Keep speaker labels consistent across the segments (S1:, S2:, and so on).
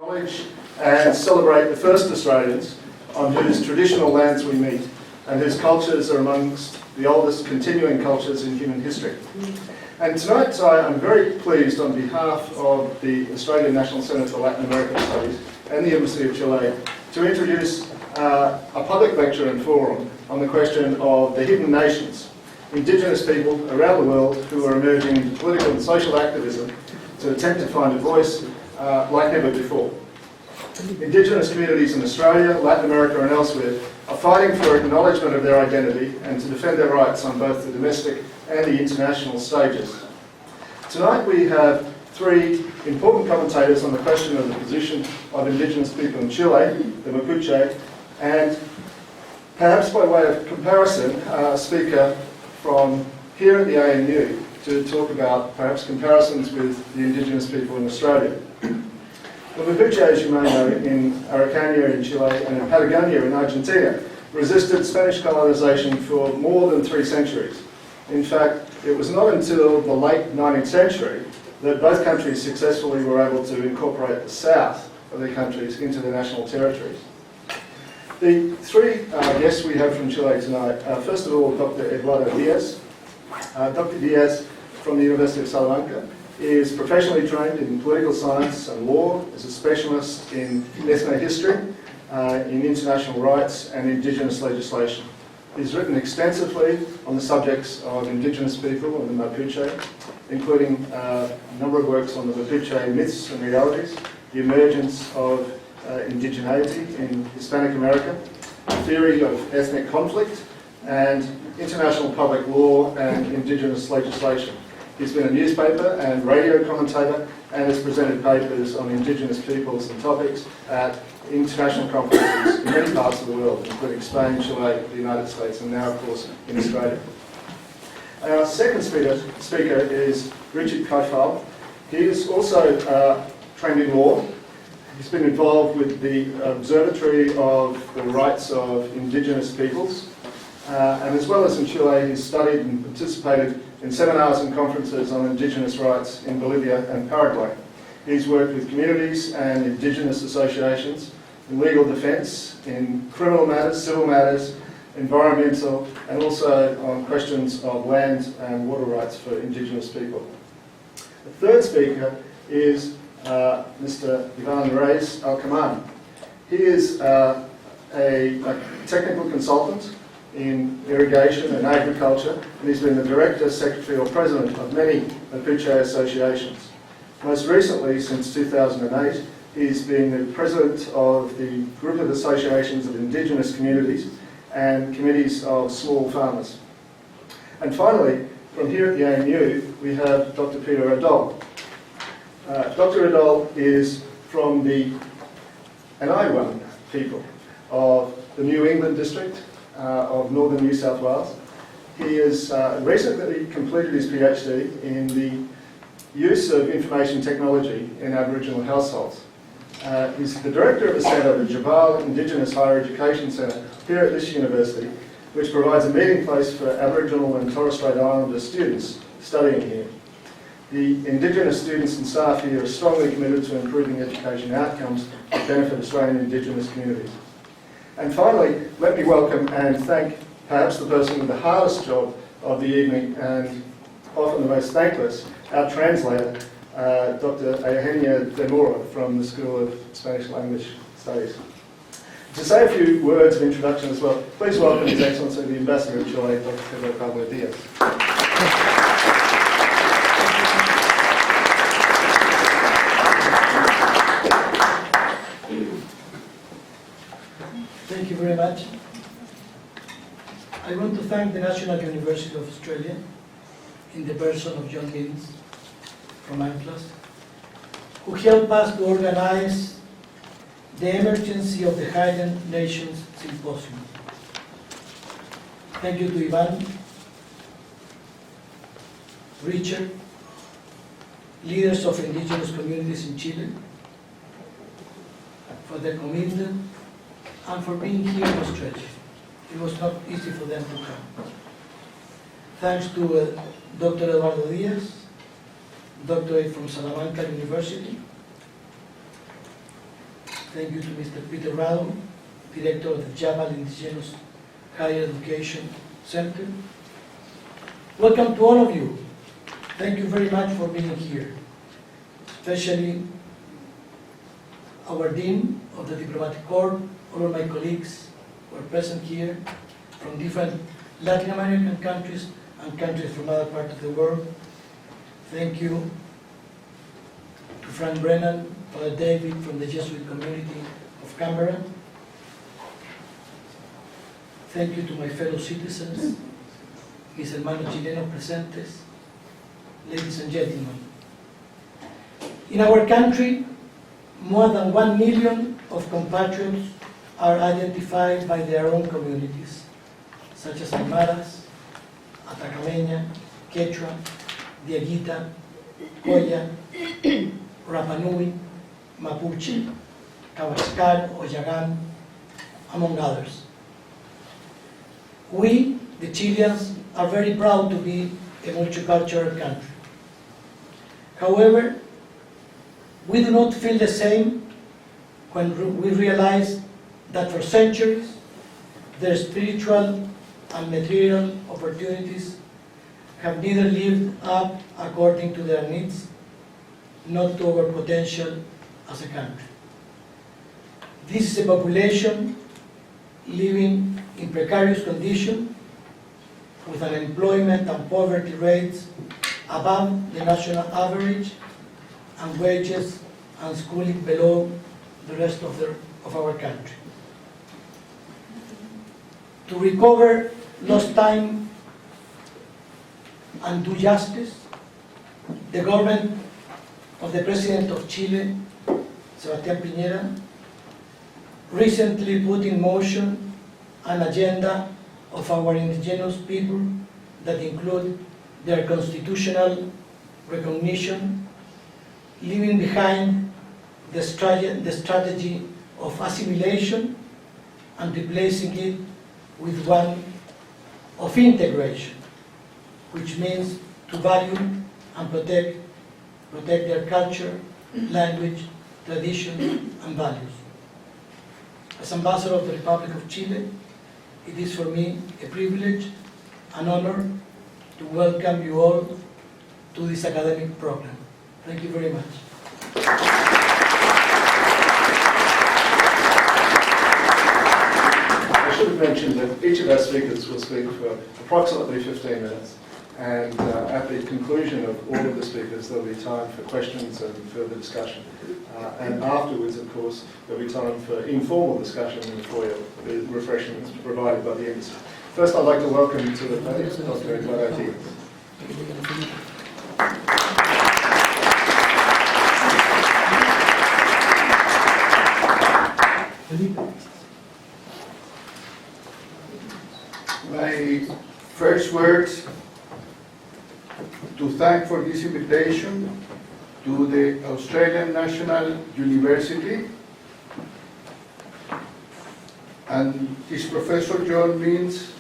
S1: Acknowledge and celebrate the first Australians on whose traditional lands we meet and whose cultures are amongst the oldest continuing cultures in human history. And tonight I'm very pleased on behalf of the Australian National Centre for Latin American Studies and the Embassy of Chile to introduce a public lecture and forum on the question of the hidden nations, indigenous people around the world who are emerging into political and social activism to attempt to find a voice like never before. Indigenous communities in Australia, Latin America and elsewhere are fighting for acknowledgement of their identity and to defend their rights on both the domestic and the international stages. Tonight we have three important commentators on the question of the position of indigenous people in Chile, the Mapuche, and perhaps by way of comparison, a speaker from here at the ANU to talk about perhaps comparisons with the indigenous people in Australia. The Mapuche, as you may know, in Araucania in Chile and in Patagonia in Argentina, resisted Spanish colonisation for more than 3 centuries. In fact, it was not until the late 19th century that both countries successfully were able to incorporate the south of their countries into their national territories. The three guests we have from Chile tonight are, first of all, Dr. Eduardo Díaz. Dr. Díaz, from the University of Salamanca, is professionally trained in political science and law, is a specialist in ethno history, in international rights and indigenous legislation. He's written extensively on the subjects of indigenous people and the Mapuche, including a number of works on the Mapuche myths and realities, the emergence of indigeneity in Hispanic America, the theory of ethnic conflict, and international public law and indigenous legislation. He's been a newspaper and radio commentator and has presented papers on indigenous peoples and topics at international conferences in many parts of the world, including Spain, Chile, the United States, and now, of course, in Australia. Our second speaker is Richard Caifal. He is also trained in law. He's been involved with the Observatory of the Rights of Indigenous Peoples, and as well as in Chile, he's studied and participated in seminars and conferences on indigenous rights in Bolivia and Paraguay. He's worked with communities and indigenous associations in legal defence, in criminal matters, civil matters, environmental, and also on questions of land and water rights for indigenous people. The third speaker is Mr. Iván Reyes Alcamán. He is a technical consultant in irrigation and agriculture, and he's been the director, secretary or president of many Mapuche associations. Most recently, since 2008, he's been the president of the group of associations of indigenous communities and committees of small farmers. And finally, from here at the ANU, we have Dr. Peter Radoll. Dr. Radoll is from the Iván people of the New England district of northern New South Wales. He has recently completed his PhD in the use of information technology in Aboriginal households. He's the director of the centre, the Caifal Indigenous Higher Education Centre, here at this university, which provides a meeting place for Aboriginal and Torres Strait Islander students studying here. The Indigenous students and staff here are strongly committed to improving education outcomes that benefit Australian Indigenous communities. And finally, let me welcome and thank perhaps the person with the hardest job of the evening and often the most thankless, our translator, Dr. Eugenia de Mora from the School of Spanish Language Studies. To say a few words of introduction as well, please welcome His Excellency the Ambassador of Chile, Dr. Peter Radoll Díaz.
S2: Thank you very much. I want to thank the National University of Australia in the person of John Means from ANCLAS, who helped us to organize the emergency of the Hidden Nations Symposium. Thank you to Iván, Richard, leaders of indigenous communities in Chile, for their commitment and for being here in Australia. It was not easy for them to come. Thanks to Dr. Eduardo Díaz, doctorate from Salamanca University, Thank you to Mr. Peter Radoll, Director of the Caifal Indigenous Higher Education Center. Welcome to all of you. Thank you very much for being here, especially our Dean of the Diplomatic Corps, all of my colleagues who are present here from different Latin American countries and countries from other parts of the world. Thank you to Frank Brennan, Father David from the Jesuit community of Canberra. Thank you to my fellow citizens, mis hermanos chilenos presentes, ladies and gentlemen. In our country, more than 1 million of compatriots are identified by their own communities, such as Aymaras, Atacameña, Quechua, Dieguita, Coya, Rapanui, Mapuche, Cabascal, Oyagan, among others. We, the Chileans, are very proud to be a multicultural country. However, we do not feel the same when we realize that for centuries, their spiritual and material opportunities have neither lived up according to their needs, nor to our potential as a country. This is a population living in precarious conditions, with unemployment and poverty rates above the national average, and wages and schooling below the rest of our country. To recover lost time and do justice, the government of the President of Chile, Sebastián Piñera, recently put in motion an agenda of our indigenous people that include their constitutional recognition, leaving behind the strategy of assimilation and replacing it with one of integration, which means to value and protect their culture, language, tradition, and values. As Ambassador of the Republic of Chile, it is for me a privilege and honor to welcome you all to this academic program. Thank you very much.
S1: I should have mentioned that each of our speakers will speak for approximately 15 minutes, and at the conclusion of all of the speakers there will be time for questions and further discussion. And afterwards, of course, there will be time for informal discussion in the foyer with refreshments provided by the embassy. First, I'd like to welcome to the podium Dr. Eduardo Díaz.
S3: My first words to thank for this invitation to the Australian National University and his Professor John Means,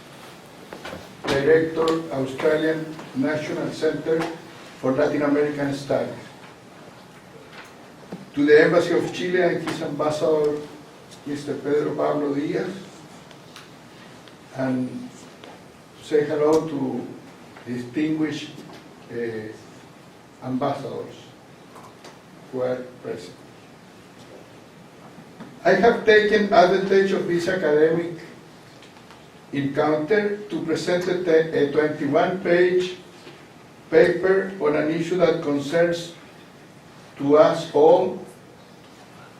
S3: Director, Australian National Center for Latin American Studies, to the Embassy of Chile and his Ambassador, Mr. Pedro Pablo Díaz, and say hello to distinguished ambassadors who are present. I have taken advantage of this academic encounter to present a 21-page paper on an issue that concerns to us all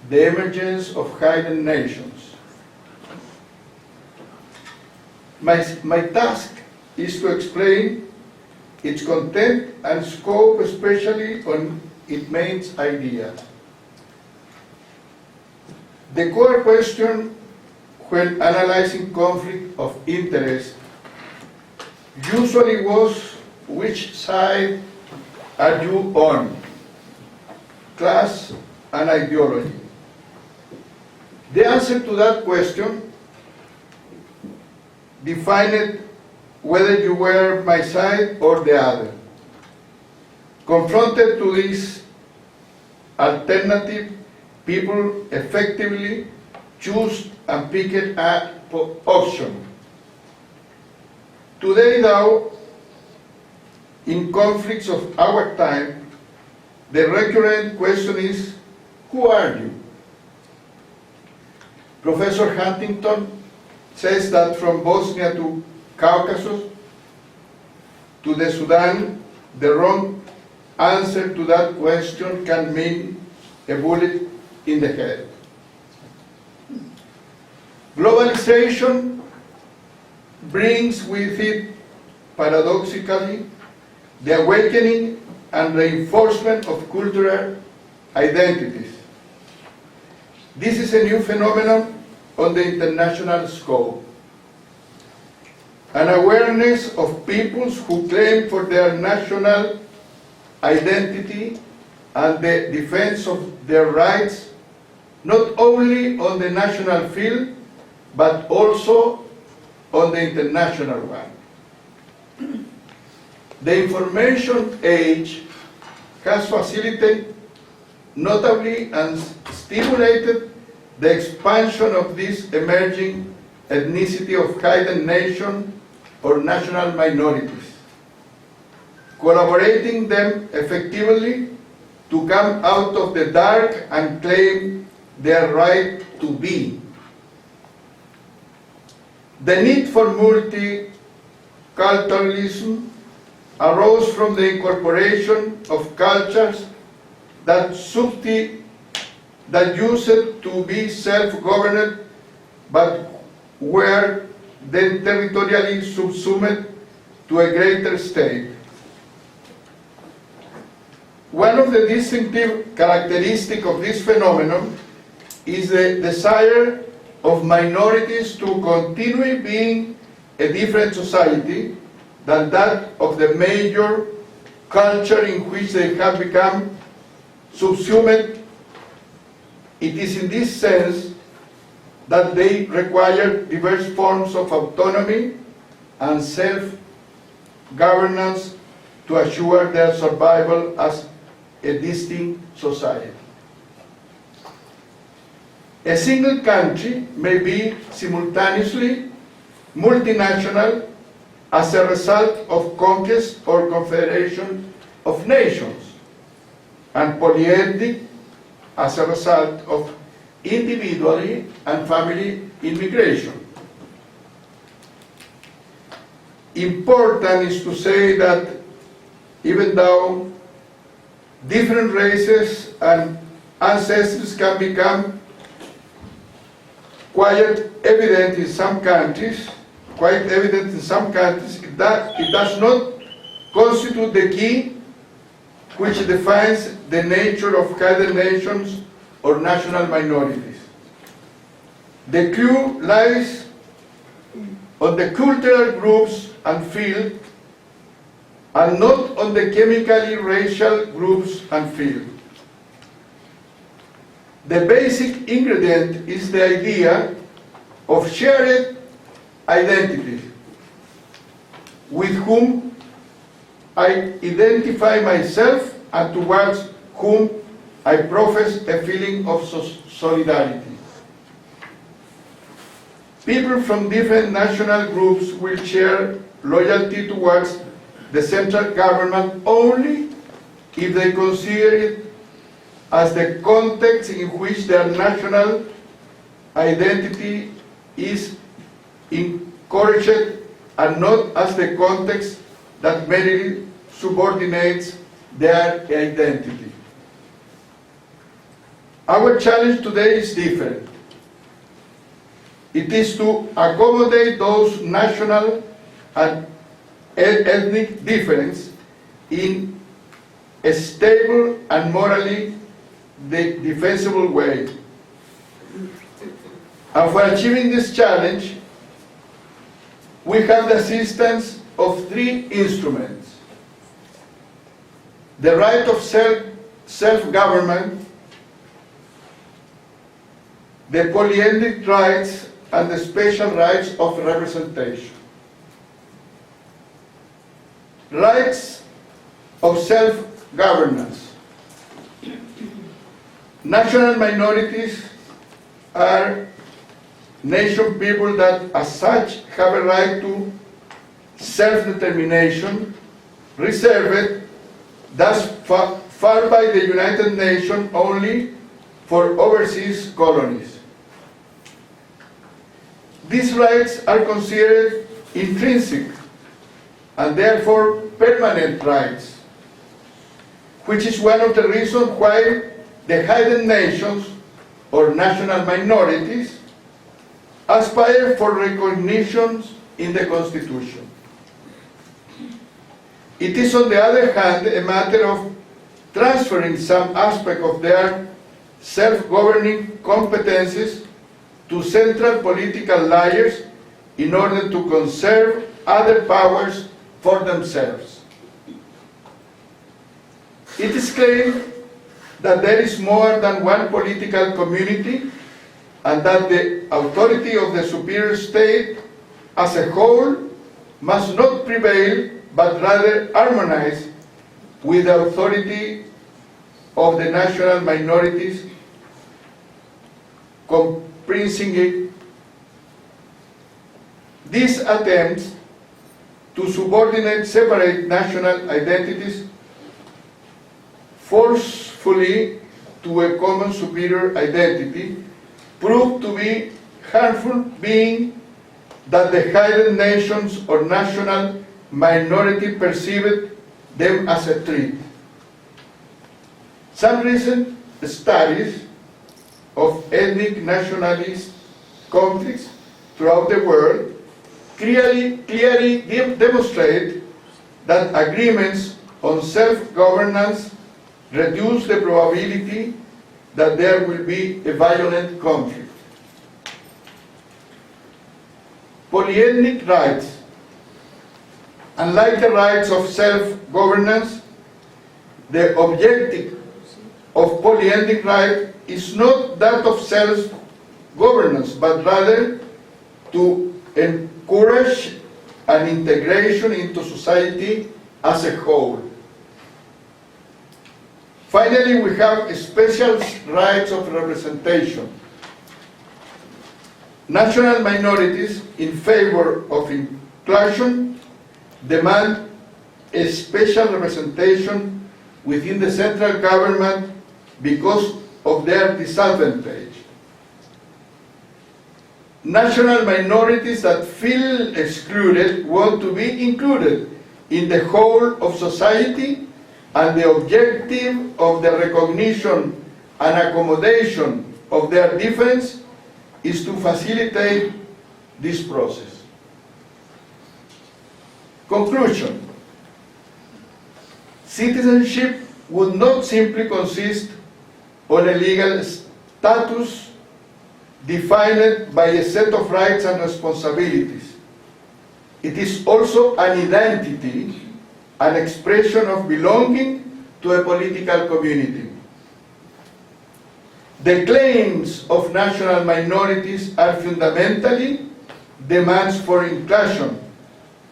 S3: the emergence of hidden nations. My task is to explain its content and scope, especially on its main idea. The core question when analyzing conflict of interest usually was, which side are you on? Class and ideology. The answer to that question defined whether you were my side or the other. Confronted to this alternative, people effectively choose and pick an option. Today, though, in conflicts of our time, the recurrent question is, who are you? Professor Huntington says that from Bosnia to Caucasus to the Sudan, the wrong answer to that question can mean a bullet in the head. Globalization brings with it, paradoxically, the awakening and reinforcement of cultural identities. This is a new phenomenon on the international scope. An awareness of peoples who claim for their national identity and the defense of their rights, not only on the national field, but also on the international one. The information age has facilitated, notably, and stimulated the expansion of this emerging ethnicity of hidden nation or national minorities, collaborating them effectively to come out of the dark and claim their right to be. The need for multiculturalism arose from the incorporation of cultures that used to be self-governed but were then territorially subsumed to a greater state. One of the distinctive characteristics of this phenomenon is the desire of minorities to continue being a different society than that of the major culture in which they have become subsumed. It is in this sense that they require diverse forms of autonomy and self-governance to assure their survival as a distinct society. A single country may be simultaneously multinational as a result of conquest or confederation of nations, and polyethnic as a result of individually and family immigration. Important is to say that even though different races and ancestors can become quite evident in some countries, it does not constitute the key which defines the nature of hidden nations or national minorities. The clue lies on the cultural groups and field, and not on the chemically racial groups and field. The basic ingredient is the idea of shared identity, with whom I identify myself and towards whom I profess a feeling of solidarity. People from different national groups will share loyalty towards the central government only if they consider it as the context in which their national identity is encouraged, and not as the context that merely subordinates their identity. Our challenge today is different. It is to accommodate those national and ethnic differences in a stable and morally defensible way. And for achieving this challenge, we have the assistance of three instruments: the right of self-government, the polyethnic rights, and the special rights of representation. Rights of self-governance. National minorities are nation people that as such have a right to self-determination, reserved thus far by the United Nations only for overseas colonies. These rights are considered intrinsic and therefore permanent rights, which is one of the reasons why the hidden nations or national minorities aspire for recognition in the Constitution. It is, on the other hand, a matter of transferring some aspect of their self-governing competences to central political layers in order to conserve other powers for themselves. It is claimed that there is more than one political community and that the authority of the superior state as a whole must not prevail but rather harmonize with the authority of the national minorities, comprising it. These attempts to subordinate separate national identities forcefully to a common superior identity proved to be harmful, being that the hidden nations or national minority perceived them as a threat. Some recent studies of ethnic nationalist conflicts throughout the world clearly demonstrate that agreements on self-governance reduce the probability that there will be a violent conflict. Polyethnic rights, unlike the rights of self-governance, the objective of polyethnic right is not that of self-governance, but rather to encourage an integration into society as a whole. Finally, we have special rights of representation. National minorities in favor of inclusion demand a special representation within the central government because of their disadvantage. National minorities that feel excluded want to be included in the whole of society, and the objective of the recognition and accommodation of their difference is to facilitate this process. Conclusion. Citizenship would not simply consist on a legal status defined by a set of rights and responsibilities. It is also an identity, an expression of belonging to a political community. The claims of national minorities are fundamentally demands for inclusion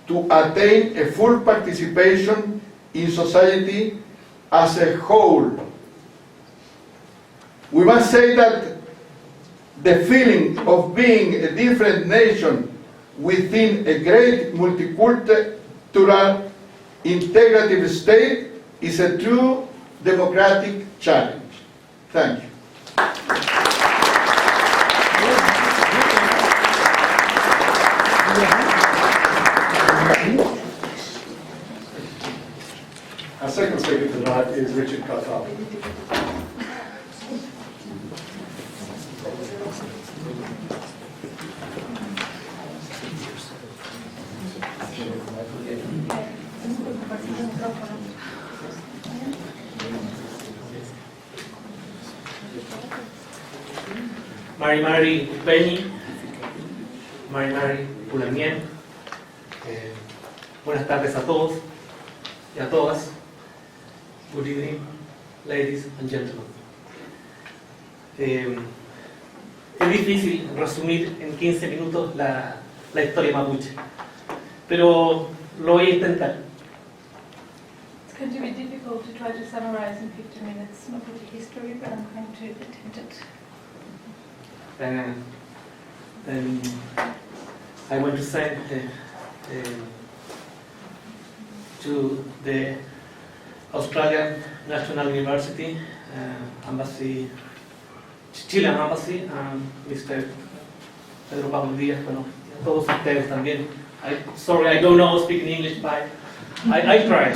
S3: to attain a full participation in society as a whole. We must say that the feeling of being a different nation within a great multicultural integrative state is a true democratic challenge. Thank you.
S1: Our second speaker tonight is Richard Caifal.
S4: Mari Penny, Mari Pulamien, buenas tardes a todos y a todas. Good evening, ladies and gentlemen. Es difícil resumir en 15 minutos la historia mapuche, pero lo voy a intentar.
S5: It's going to be difficult to try to summarize in 50 minutes Mapuche history, but I'm going to attempt it.
S4: I want to thank to the Australian National University Embassy, Chilean Embassy, Mr. Pedro Pablo Díaz, bueno, todos ustedes también. Sorry, I don't know speaking English, but I tried.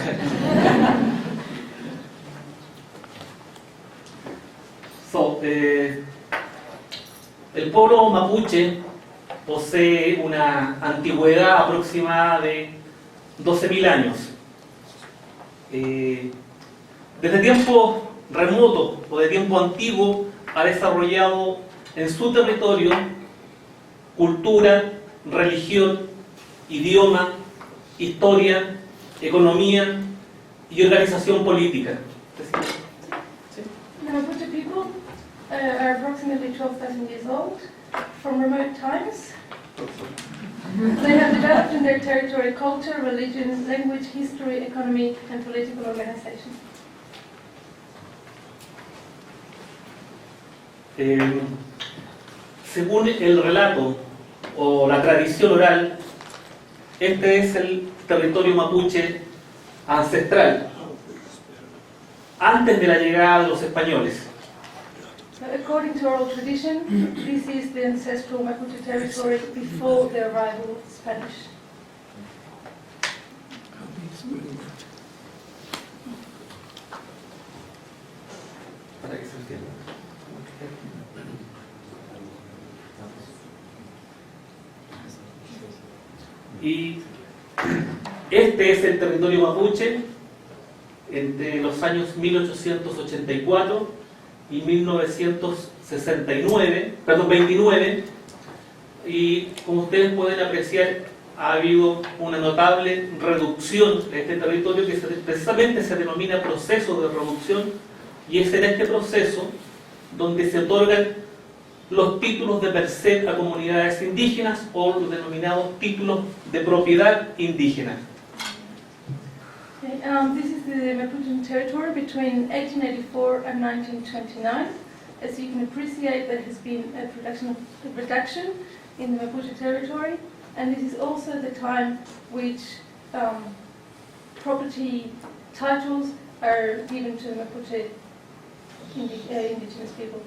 S4: So, el pueblo mapuche posee una antigüedad aproximada de 12.000 años. Desde tiempo remoto o de tiempo antiguo ha desarrollado en su territorio cultura, religión, idioma, historia, economía y organización política.
S5: The Mapuche people are approximately 12,000 years old. From remote times, they have developed in their territory culture, religion, language, history, economy, and political organization.
S4: Según el relato o la tradición oral, este es el territorio mapuche ancestral, antes de la llegada de los españoles.
S5: So according to oral tradition, this is the ancestral Mapuche territory before the arrival of the Spanish.
S4: Para que se entienda. Y este es el territorio mapuche entre los años 1884 y 29, y como ustedes pueden apreciar, ha habido una notable reducción de este territorio que precisamente se denomina proceso de reducción, y es en este proceso donde se otorgan los títulos de merced a comunidades indígenas o los denominados títulos de propiedad indígena.
S5: Okay, this is the Mapuche territory between 1884 and 1929. As you can appreciate, there has been a reduction in the Mapuche territory, and this is also the time which property titles are given to Mapuche indigenous people.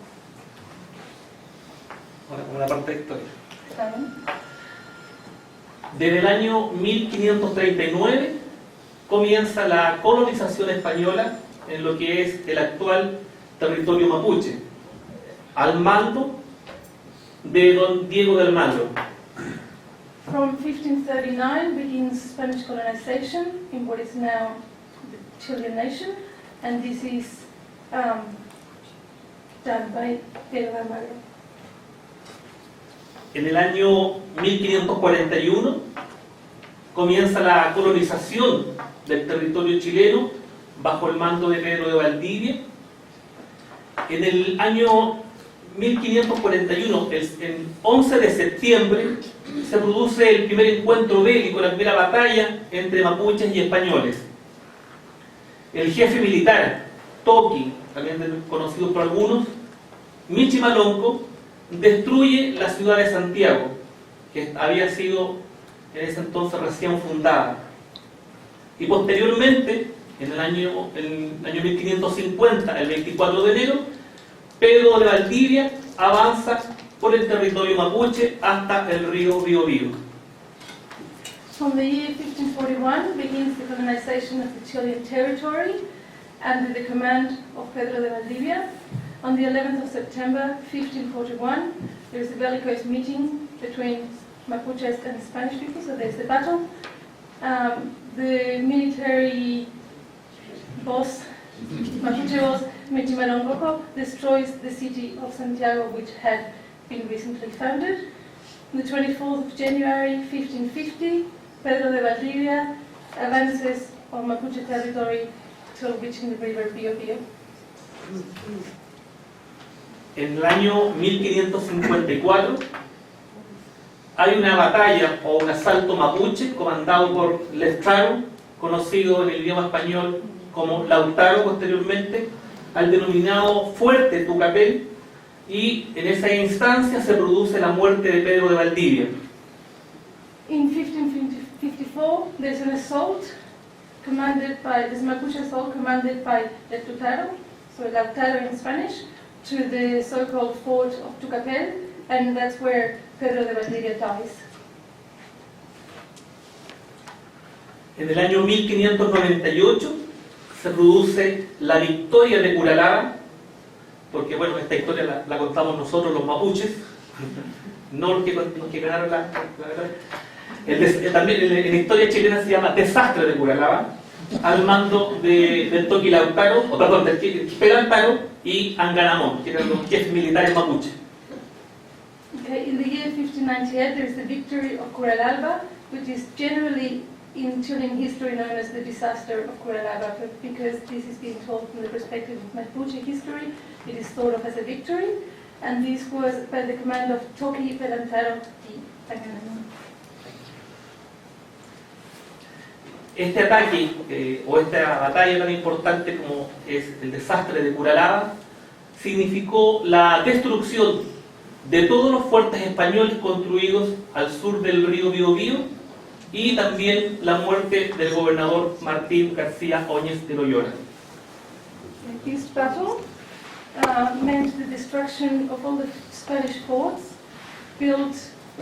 S4: Ahora, una parte de historia.
S5: Um,
S4: Desde el año 1539 comienza la colonización española en lo que es el actual territorio mapuche, al mando de don Diego del Magro.
S5: From 1539 begins Spanish colonization in what is now the Chilean nation, and this is done by Diego del Magro.
S4: En el año 1541 comienza la colonización del territorio chileno bajo el mando de Pedro de Valdivia. En el año 1541, el 11 de septiembre, se produce el primer encuentro bélico, la primera batalla entre mapuches y españoles. El jefe militar, Toqui, también conocido por algunos, Michimalonco, destruye la ciudad de Santiago, que había sido en ese entonces recién fundada. Y posteriormente, en el año 1550, el 24 de enero, Pedro de Valdivia avanza por el territorio mapuche hasta el río Biobío.
S5: From the year 1541 begins the colonization of the Chilean territory under the command of Pedro de Valdivia. On the 11th of September 1541, there is a bellicose meeting between Mapuches and Spanish people, so there's the battle. The military boss, Mapuche boss, Michimalongo, destroys the city of Santiago, which had been recently founded. On the 24th of January 1550, Pedro de Valdivia advances on Mapuche territory till reaching the river Biobío.
S4: En el año 1554 hay una batalla o un asalto mapuche comandado por Lestraro, conocido en el idioma español como Lautaro posteriormente, al denominado Fuerte Tucapel, y en esa instancia se produce la muerte de Pedro de Valdivia.
S5: In 1554, there's an assault commanded by, this Mapuche assault commanded by Lautaro, so Lautaro in Spanish, to the so-called fort of Tucapel, and that's where Pedro de Valdivia dies.
S4: En el año 1598 se produce la victoria de Curalaba, porque bueno, esta historia la contamos nosotros los mapuches, no los que ganaron la verdad. También en la historia chilena se llama Desastre de Curalaba, al mando del Toqui Lautaro, o perdón, del Quispe Lautaro y Anganamón, que eran los jefes militares mapuches.
S5: Okay, in the year 1598, there is the victory of Curalaba, which is generally in Chilean history known as the disaster of Curalaba, because this is being told from the perspective of Mapuche history. It is thought of as a victory, and this was by the command of Toqui Lautaro y Anganamón.
S4: Este ataque, o esta batalla tan importante como es el desastre de Curalaba, significó la destrucción de todos los fuertes españoles construidos al sur del río Biobío y también la muerte del gobernador Martín García Óñez de Loyola.
S5: This battle meant the destruction of all the Spanish forts built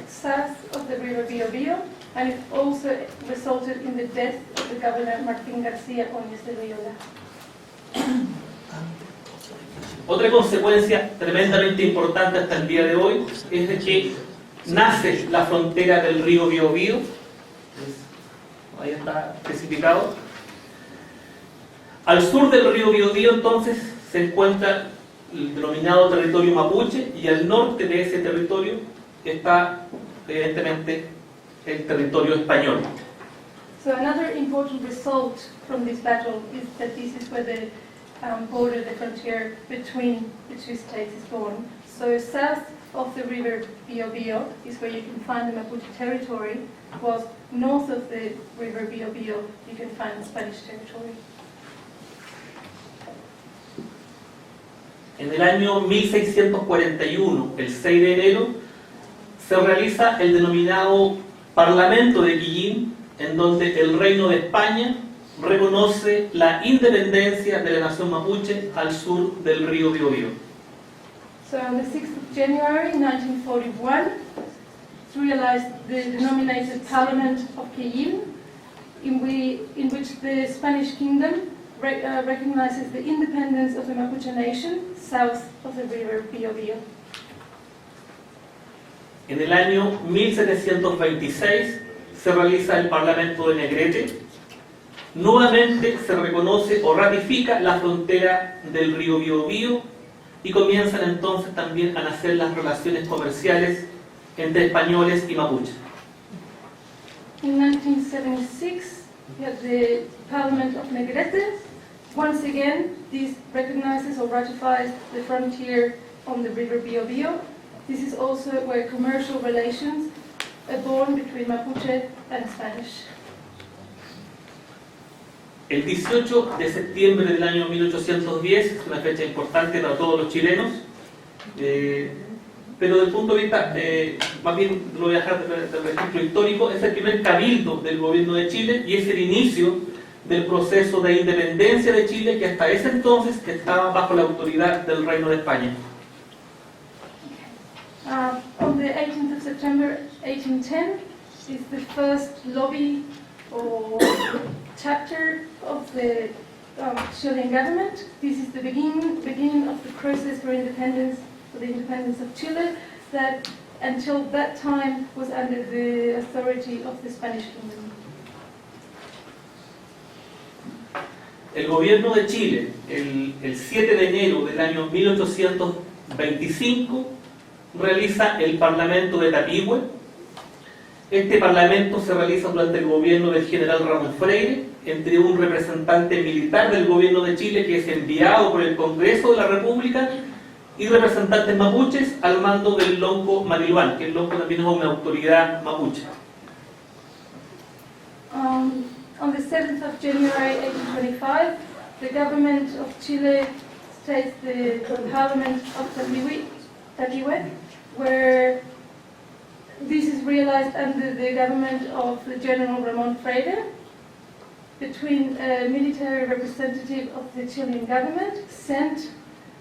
S5: south of the river Biobío, and it also resulted in the death of the governor Martín García Óñez de Loyola.
S4: Otra consecuencia tremendamente importante hasta el día de hoy es de que nace la frontera del río Biobío, ahí está especificado. Al sur del río Biobío entonces se encuentra el denominado territorio mapuche, y al norte de ese territorio está evidentemente el territorio español.
S5: So another important result from this battle is that this is where the border, the frontier between the two states is born. So south of the river Biobío is where you can find the Mapuche territory, whilst north of the river Biobío you can find the Spanish territory.
S4: En el año 1641, el 6 de enero, se realiza el denominado Parlamento de Quillín, en donde el Reino de España reconoce la independencia de la nación mapuche al sur del río Biobío.
S5: So on the 6th of January 1941, it's realized the denominated Parliament of Quillín, in which the Spanish kingdom recognizes the independence of the Mapuche nation south of the river Biobío.
S4: En el año 1726 se realiza el Parlamento de Negrete. Nuevamente se reconoce o ratifica la frontera del río Biobío y comienzan entonces también a nacer las relaciones comerciales entre españoles y mapuches.
S5: In 1976, we had the Parliament of Negrete. Once again, this recognizes or ratifies the frontier on the river Biobío. This is also where commercial relations are born between Mapuche and Spanish.
S4: El 18 de septiembre del año 1810 es una fecha importante para todos los chilenos, pero desde el punto de vista, más bien lo voy a dejar del registro histórico, es el primer cabildo del gobierno de Chile y es el inicio del proceso de independencia de Chile, que hasta ese entonces estaba bajo la autoridad del Reino de España.
S5: On the 18th of September 1810 is the first lobby or chapter of the Chilean government. This is the beginning of the process for independence, for the independence of Chile, that until that time was under the authority of the Spanish kingdom.
S4: El gobierno de Chile, el 7 de enero del año 1825, realiza el Parlamento de Tapigüe. Este parlamento se realiza durante el gobierno del general Ramón Freire, entre un representante militar del gobierno de Chile que es enviado por el Congreso de la República y representantes mapuches al mando del lonco Marilubán, que el lonco también es una autoridad mapuche.
S5: On the 7th of January 1825, the government of Chile states the Parliament of Tapiwe, where this is realized under the government of the General Ramon Freire, between a military representative of the Chilean government sent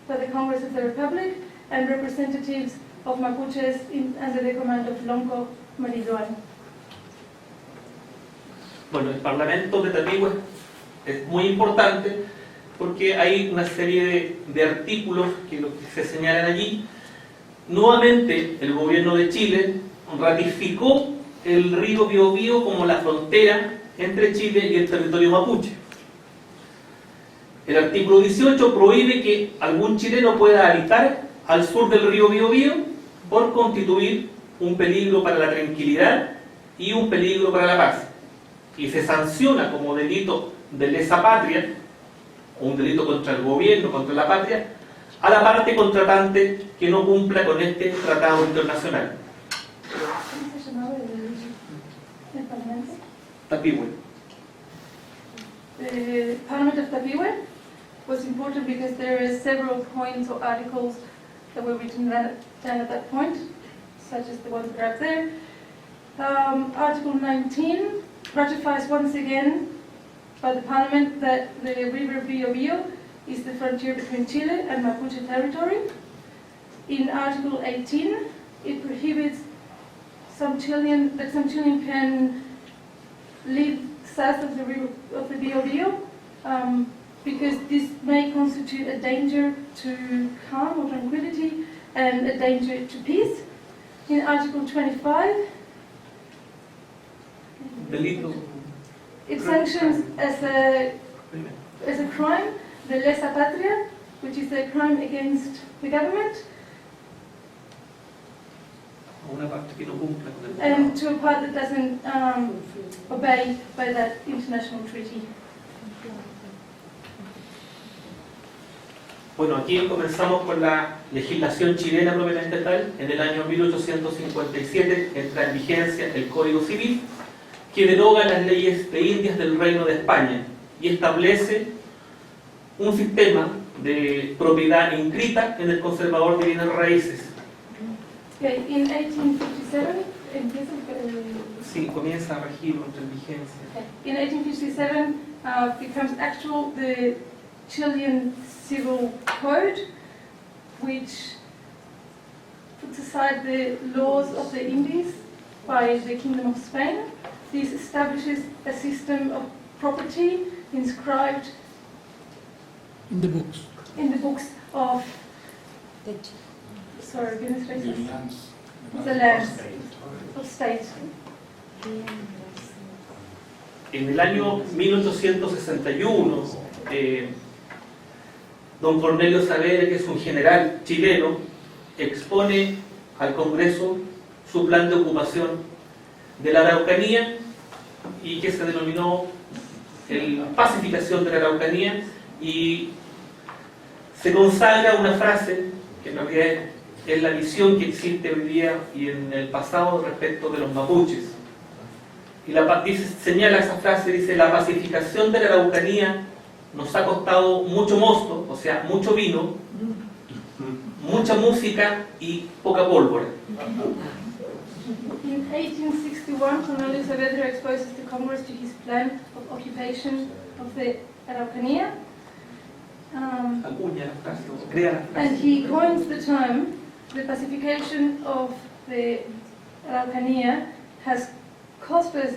S5: by the Congress of the Republic and representatives of Mapuches under the command of Lonco Mariduan.
S4: Bueno, el Parlamento de Tapiwe es muy importante porque hay una serie de artículos que se señalan allí. Nuevamente, el gobierno de Chile ratificó el río Biobío como la frontera entre Chile y el territorio mapuche. El artículo 18 prohíbe que algún chileno pueda habitar al sur del río Biobío por constituir un peligro para la tranquilidad y un peligro para la paz. Y se sanciona como delito de lesa patria, o un delito contra el gobierno, contra la patria, a la parte contratante que no cumpla con este tratado internacional.
S5: ¿Cómo se llamaba el Parlamento?
S4: Tapiwe.
S5: The Parliament of Tapiwe was important because there are several points or articles that were written down at that point, such as the ones that are up there. Article 19 ratifies once again by the Parliament that the river Biobío is the frontier between Chile and Mapuche territory. In Article 18, it prohibits that some Chilean can live south of the river of the Biobío because this may constitute a danger to calm or tranquility and a danger to peace. In Article 25,
S4: Delito.
S5: it sanctions as a crime the lesa patria, which is a crime against the government,
S4: Una parte que no cumpla con el
S5: and to a part that doesn't obey by that international treaty.
S4: Bueno, aquí comenzamos con la legislación chilena propiamente tal. En el año 1857 entra en vigencia el Código Civil, que deroga las leyes de Indias del Reino de España y establece un sistema de propiedad inscrita en el conservador de bienes raíces.
S5: Okay, in 1857,
S4: Sí, comienza a regir contra vigencia.
S5: in 1857 becomes actual the Chilean Civil Code, which puts aside the laws of the Indies by the Kingdom of Spain. This establishes a system of property inscribed
S2: in the books.
S5: in the books of, sorry, goodness gracious, the lands of state.
S4: En el año 1861, don Cornelio Saavedra, que es un general chileno, expone al Congreso su plan de ocupación de la Araucanía y que se denominó la pacificación de la Araucanía, y se consagra una frase que en realidad es la visión que existe hoy día y en el pasado respecto de los mapuches. Y señala esa frase, dice: la pacificación de la Araucanía nos ha costado mucho mosto, o sea, mucho vino, mucha música y poca pólvora.
S5: In 1861, Cornelio Saavedra exposes the Congress to his plan of occupation of the Araucanía.
S4: Acuña la frase, o crea la frase.
S5: And he coins the term, the pacification of the Araucanía has cost us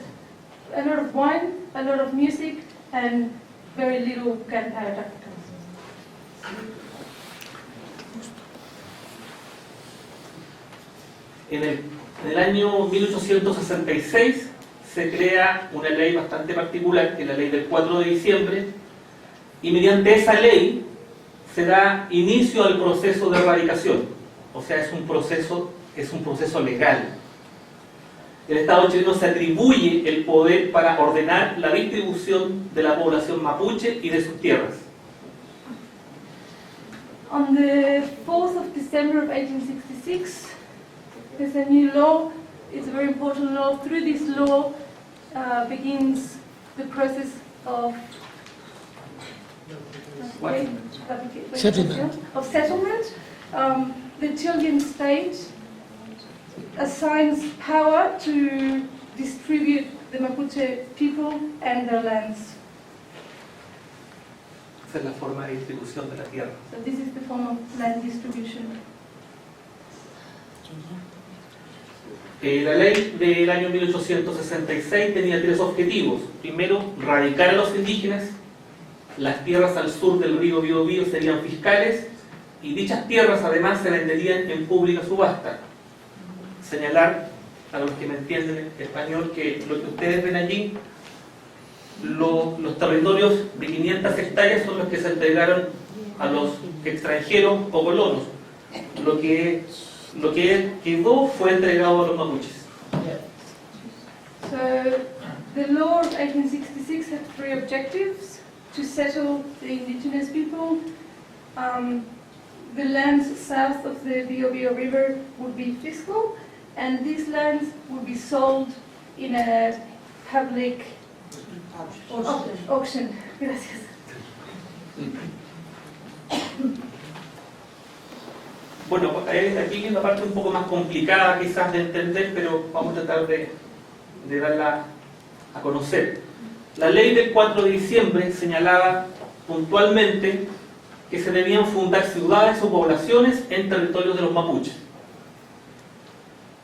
S5: a lot of wine, a lot of music, and very little gunpowder.
S4: En el año 1866 se crea una ley bastante particular, que es la ley del 4 de diciembre, y mediante esa ley se da inicio al proceso de erradicación. O sea, es un proceso legal. El Estado chileno se atribuye el poder para ordenar la distribución de la población mapuche y de sus tierras.
S5: On the 4th of December of 1866, there's a new law. It's a very important law. Through this law begins the process of
S2: Settlement.
S5: Of settlement, the Chilean state assigns power to distribute the Mapuche people and their lands.
S4: Esa es la forma de distribución de la tierra.
S5: So this is the form of land distribution.
S4: La ley del año 1866 tenía 3 objetivos. Primero, radicar a los indígenas. Las tierras al sur del río Biobío serían fiscales y dichas tierras además se venderían en pública subasta. Señalar a los que me entienden en español que lo que ustedes ven allí, los territorios de 500 hectáreas son los que se entregaron a los extranjeros o colonos. Lo que quedó fue entregado a los mapuches.
S5: So the law of 1866 had 3 objectives: to settle the indigenous people. The lands south of the Biobío River would be fiscal, and these lands would be sold in a public auction. Gracias.
S4: Bueno, aquí hay una parte un poco más complicada quizás de entender, pero vamos a tratar de darla a conocer. La ley del 4 de diciembre señalaba puntualmente que se debían fundar ciudades o poblaciones en territorios de los mapuches.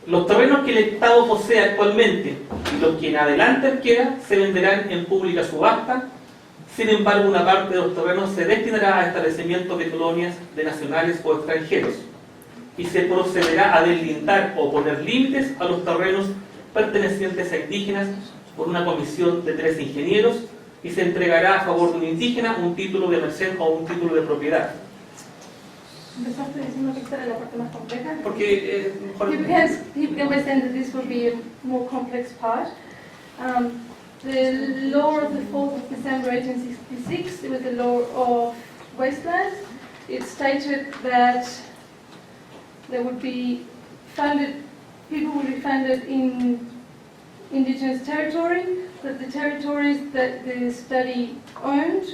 S4: Los terrenos que el Estado posee actualmente y los que en adelante adquiera se venderán en pública subasta. Sin embargo, una parte de los terrenos se destinará a establecimientos de colonias de nacionales o extranjeros y se procederá a deslindar o poner límites a los terrenos pertenecientes a indígenas por una comisión de 3 ingenieros y se entregará a favor de un indígena un título de merced o un título de propiedad.
S5: Empezaste diciendo que esta era la parte más compleja.
S4: Porque
S5: He was saying that this would be a more complex part. The law of the 4th of December 1866, it was the law of wastelands. It stated that there would be people would be funded in indigenous territory, that the territories that the study owned,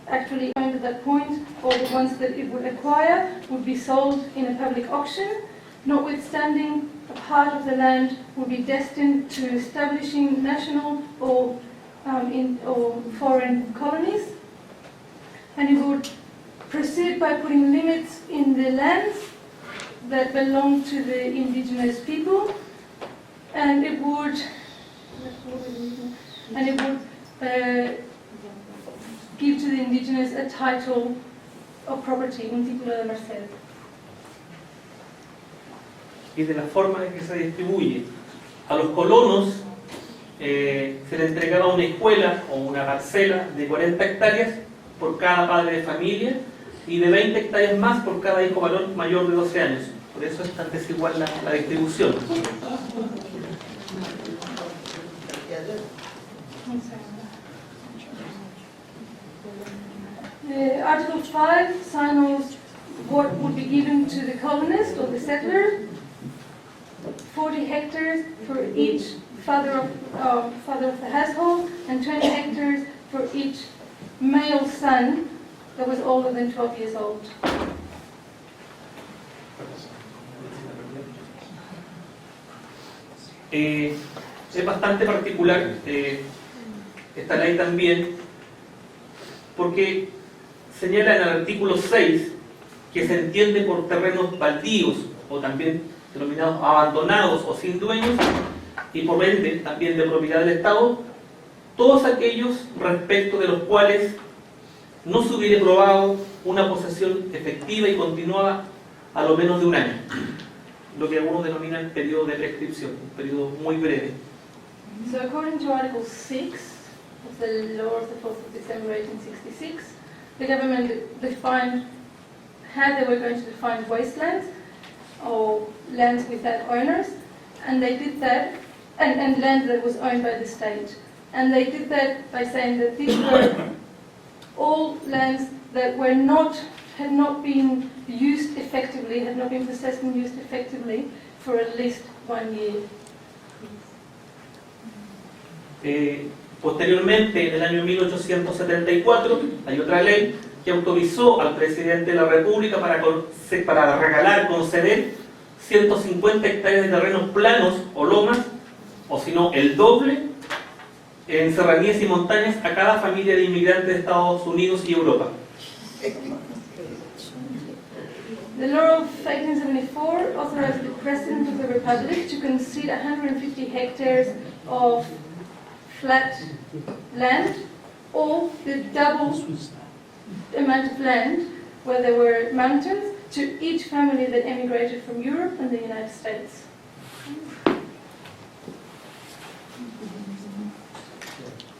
S5: actually owned at that point, or the ones that it would acquire, would be sold in a public auction, notwithstanding a part of the land would be destined to establishing national or foreign colonies, and it would proceed by putting limits in the lands that belong to the indigenous people, and it would give to the indigenous a title of property, un título de merced.
S4: y de la forma en que se distribuye. A los colonos se les entregaba una escuela o una parcela de 40 hectáreas por cada padre de familia y de 20 hectáreas más por cada hijo varón mayor de 12 años. Por eso es tan desigual la distribución.
S5: Article 5 signals what would be given to the colonist or the settler. 40 hectares for each father of the household, and 20 hectares for each male son that was older than 12 years old.
S4: Es bastante particular esta ley también, porque señala en el artículo 6 que se entiende por terrenos baldíos o también denominados abandonados o sin dueños, y por ende también de propiedad del Estado, todos aquellos respecto de los cuales no se hubiera probado una posesión efectiva y continuada a lo menos de un año, lo que algunos denominan periodo de prescripción, un periodo muy breve.
S5: So according to Article 6 of the law of the 4th of December 1866, the government defined how they were going to define wastelands or lands without owners, and they did that, and land that was owned by the state. And they did that by saying that these were all lands that had not been used effectively, had not been possessed and used effectively for at least 1 year.
S4: Posteriormente, en el año 1874, hay otra ley que autorizó al presidente de la República para regalar, conceder 150 hectáreas de terrenos planos o lomas, o si no, el doble, en serranías y montañas a cada familia de inmigrantes de Estados Unidos y Europa.
S5: The law of 1874 authorized the President of the Republic to concede 150 hectares of flat land, or the double amount of land where there were mountains, to each family that emigrated from Europe and the United States.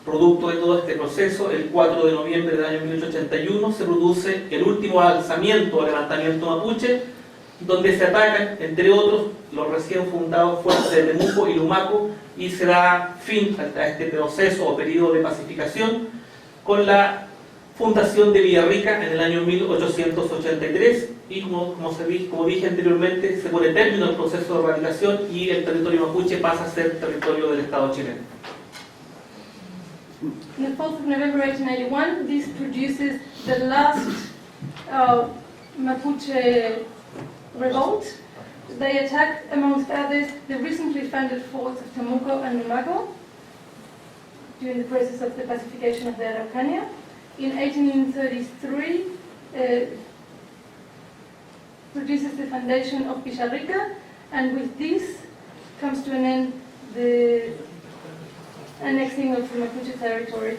S4: Producto de todo este proceso, el 4 de noviembre del año 1881 se produce el último alzamiento o levantamiento mapuche, donde se atacan, entre otros, los recién fundados fuerzas de Temuco y Lumaco, y se da fin a este proceso o periodo de pacificación con la fundación de Villarrica en el año 1883, y como dije anteriormente, se pone término al proceso de erradicación y el territorio mapuche pasa a ser territorio del Estado chileno.
S5: On the 4th of November 1881, this produces the last Mapuche revolt. They attack, amongst others, the recently founded forts of Temuco and Lumaco during the process of the pacification of the Araucania. In 1833, produces the foundation of Villarrica, and with this comes to an end the annexing of the Mapuche territory.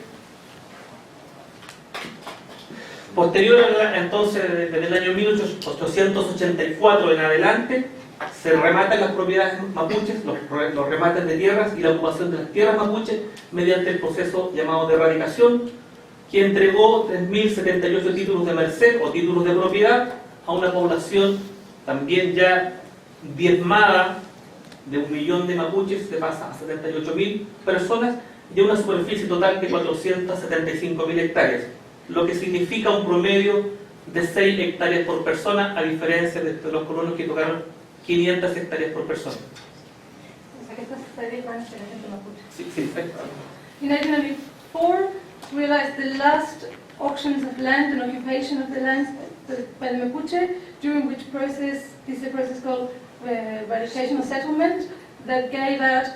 S4: Posterior entonces, desde el año 1884 en adelante, se rematan las propiedades mapuches, los remates de tierras y la ocupación de las tierras mapuches mediante el proceso llamado de erradicación, que entregó 3.078 títulos de merced o títulos de propiedad a una población también ya diezmada de 1 millón de mapuches, se pasa a 78.000 personas y a una superficie total de 475.000 hectáreas, lo que significa un promedio de 6 hectáreas por persona, a diferencia de los colonos que tocaron 500 hectáreas por persona.
S5: O sea que estas hectáreas van a ser de Mapuche.
S4: Sí, sí, perfecto.
S5: In 1994, realized the last auctions of land and occupation of the lands by the Mapuche, during which process, this is a process called eradication or settlement, that gave out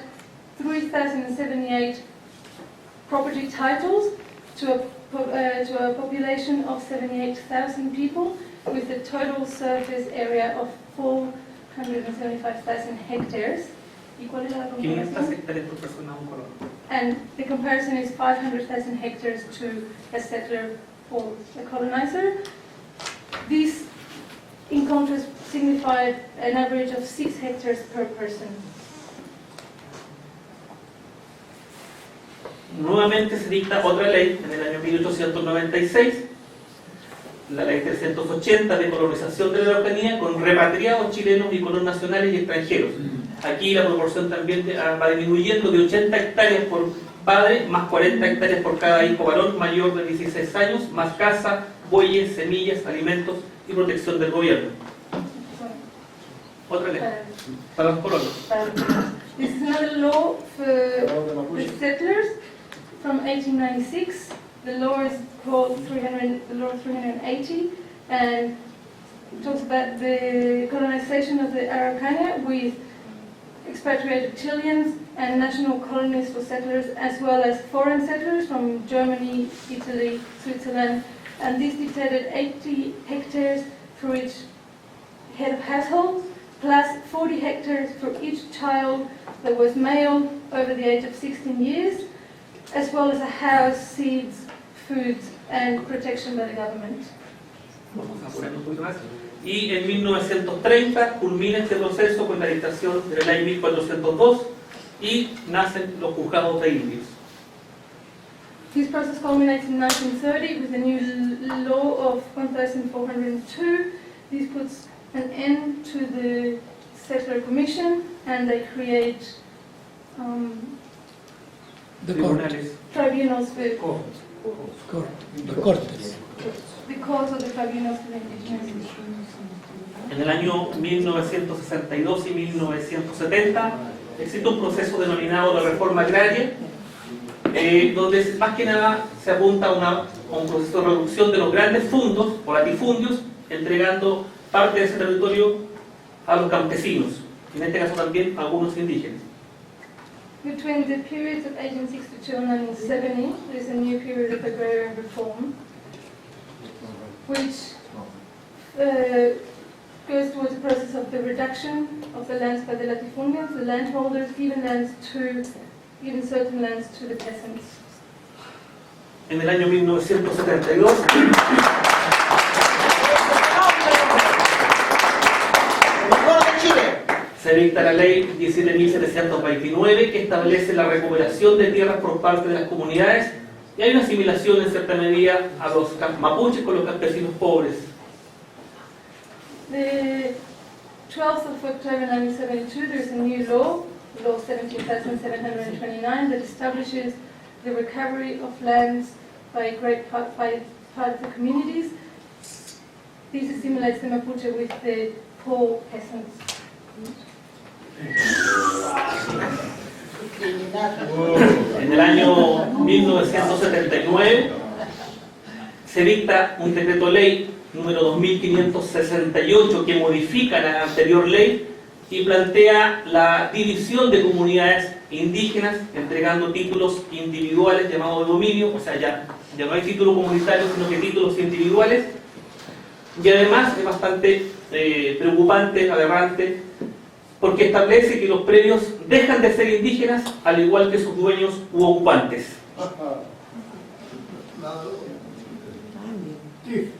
S5: 3,078 property titles to a population of 78,000 people, with a total surface area of 475,000 hectares. ¿Y cuál es la
S4: 500
S5: comparación?
S4: hectáreas por persona a un colono.
S5: And the comparison is 500,000 hectares to a settler or a colonizer. These, in contrast, signify an average of 6 hectares per person.
S4: Nuevamente se dicta otra ley en el año 1896, la ley 380 de colonización de la Araucanía, con repatriados chilenos y colonos nacionales y extranjeros. Aquí la proporción también va disminuyendo de 80 hectáreas por padre, más 40 hectáreas por cada hijo varón mayor de 16 años, más casa, bueyes, semillas, alimentos y protección del gobierno. Otra ley para los colonos.
S5: This is another law for the settlers from 1896. The law is called the Law 380, and it talks about the colonization of the Araucania with expatriated Chileans and national colonies for settlers, as well as foreign settlers from Germany, Italy, Switzerland, and this dictated 80 hectares for each head of household, plus 40 hectares for each child that was male over the age of 16 years, as well as a house, seeds, foods, and protection by the government.
S4: Vamos a poner un poquito más. Y en 1930 culmina este proceso con la dictación de la ley 1402 y nacen los juzgados de indios.
S5: This process culminates in 1930 with the new law of 1402. This puts an end to the settler commission, and they create
S4: Tribunales.
S5: tribunals with
S2: Cortes.
S5: the courts of the tribunals for the indigenous.
S4: En el año 1962 y 1970 existe un proceso denominado la reforma agraria, donde más que nada se apunta a un proceso de reducción de los grandes fondos o latifundios, entregando parte de ese territorio a los campesinos, en este caso también a algunos indígenas.
S5: Between the periods of 1862 and 1970, there's a new period of agrarian reform, which goes towards the process of the reduction of the lands by the latifundios, the landholders, giving certain lands to the peasants.
S4: En el año 1972, se dicta la ley 17.729 que establece la recuperación de tierras por parte de las comunidades y hay una asimilación en cierta medida a los mapuches con los campesinos pobres.
S5: The 12th of October 1972, there is a new law, Law 17,729, that establishes the recovery of lands by a great part of the communities. This assimilates the Mapuche with the poor peasants.
S4: En el año 1979 se dicta un decreto ley número 2568 que modifica la anterior ley y plantea la división de comunidades indígenas entregando títulos individuales llamados de dominio, o sea, ya no hay títulos comunitarios sino que títulos individuales, y además es bastante preocupante, aberrante, porque establece que los predios dejan de ser indígenas al igual que sus dueños u ocupantes.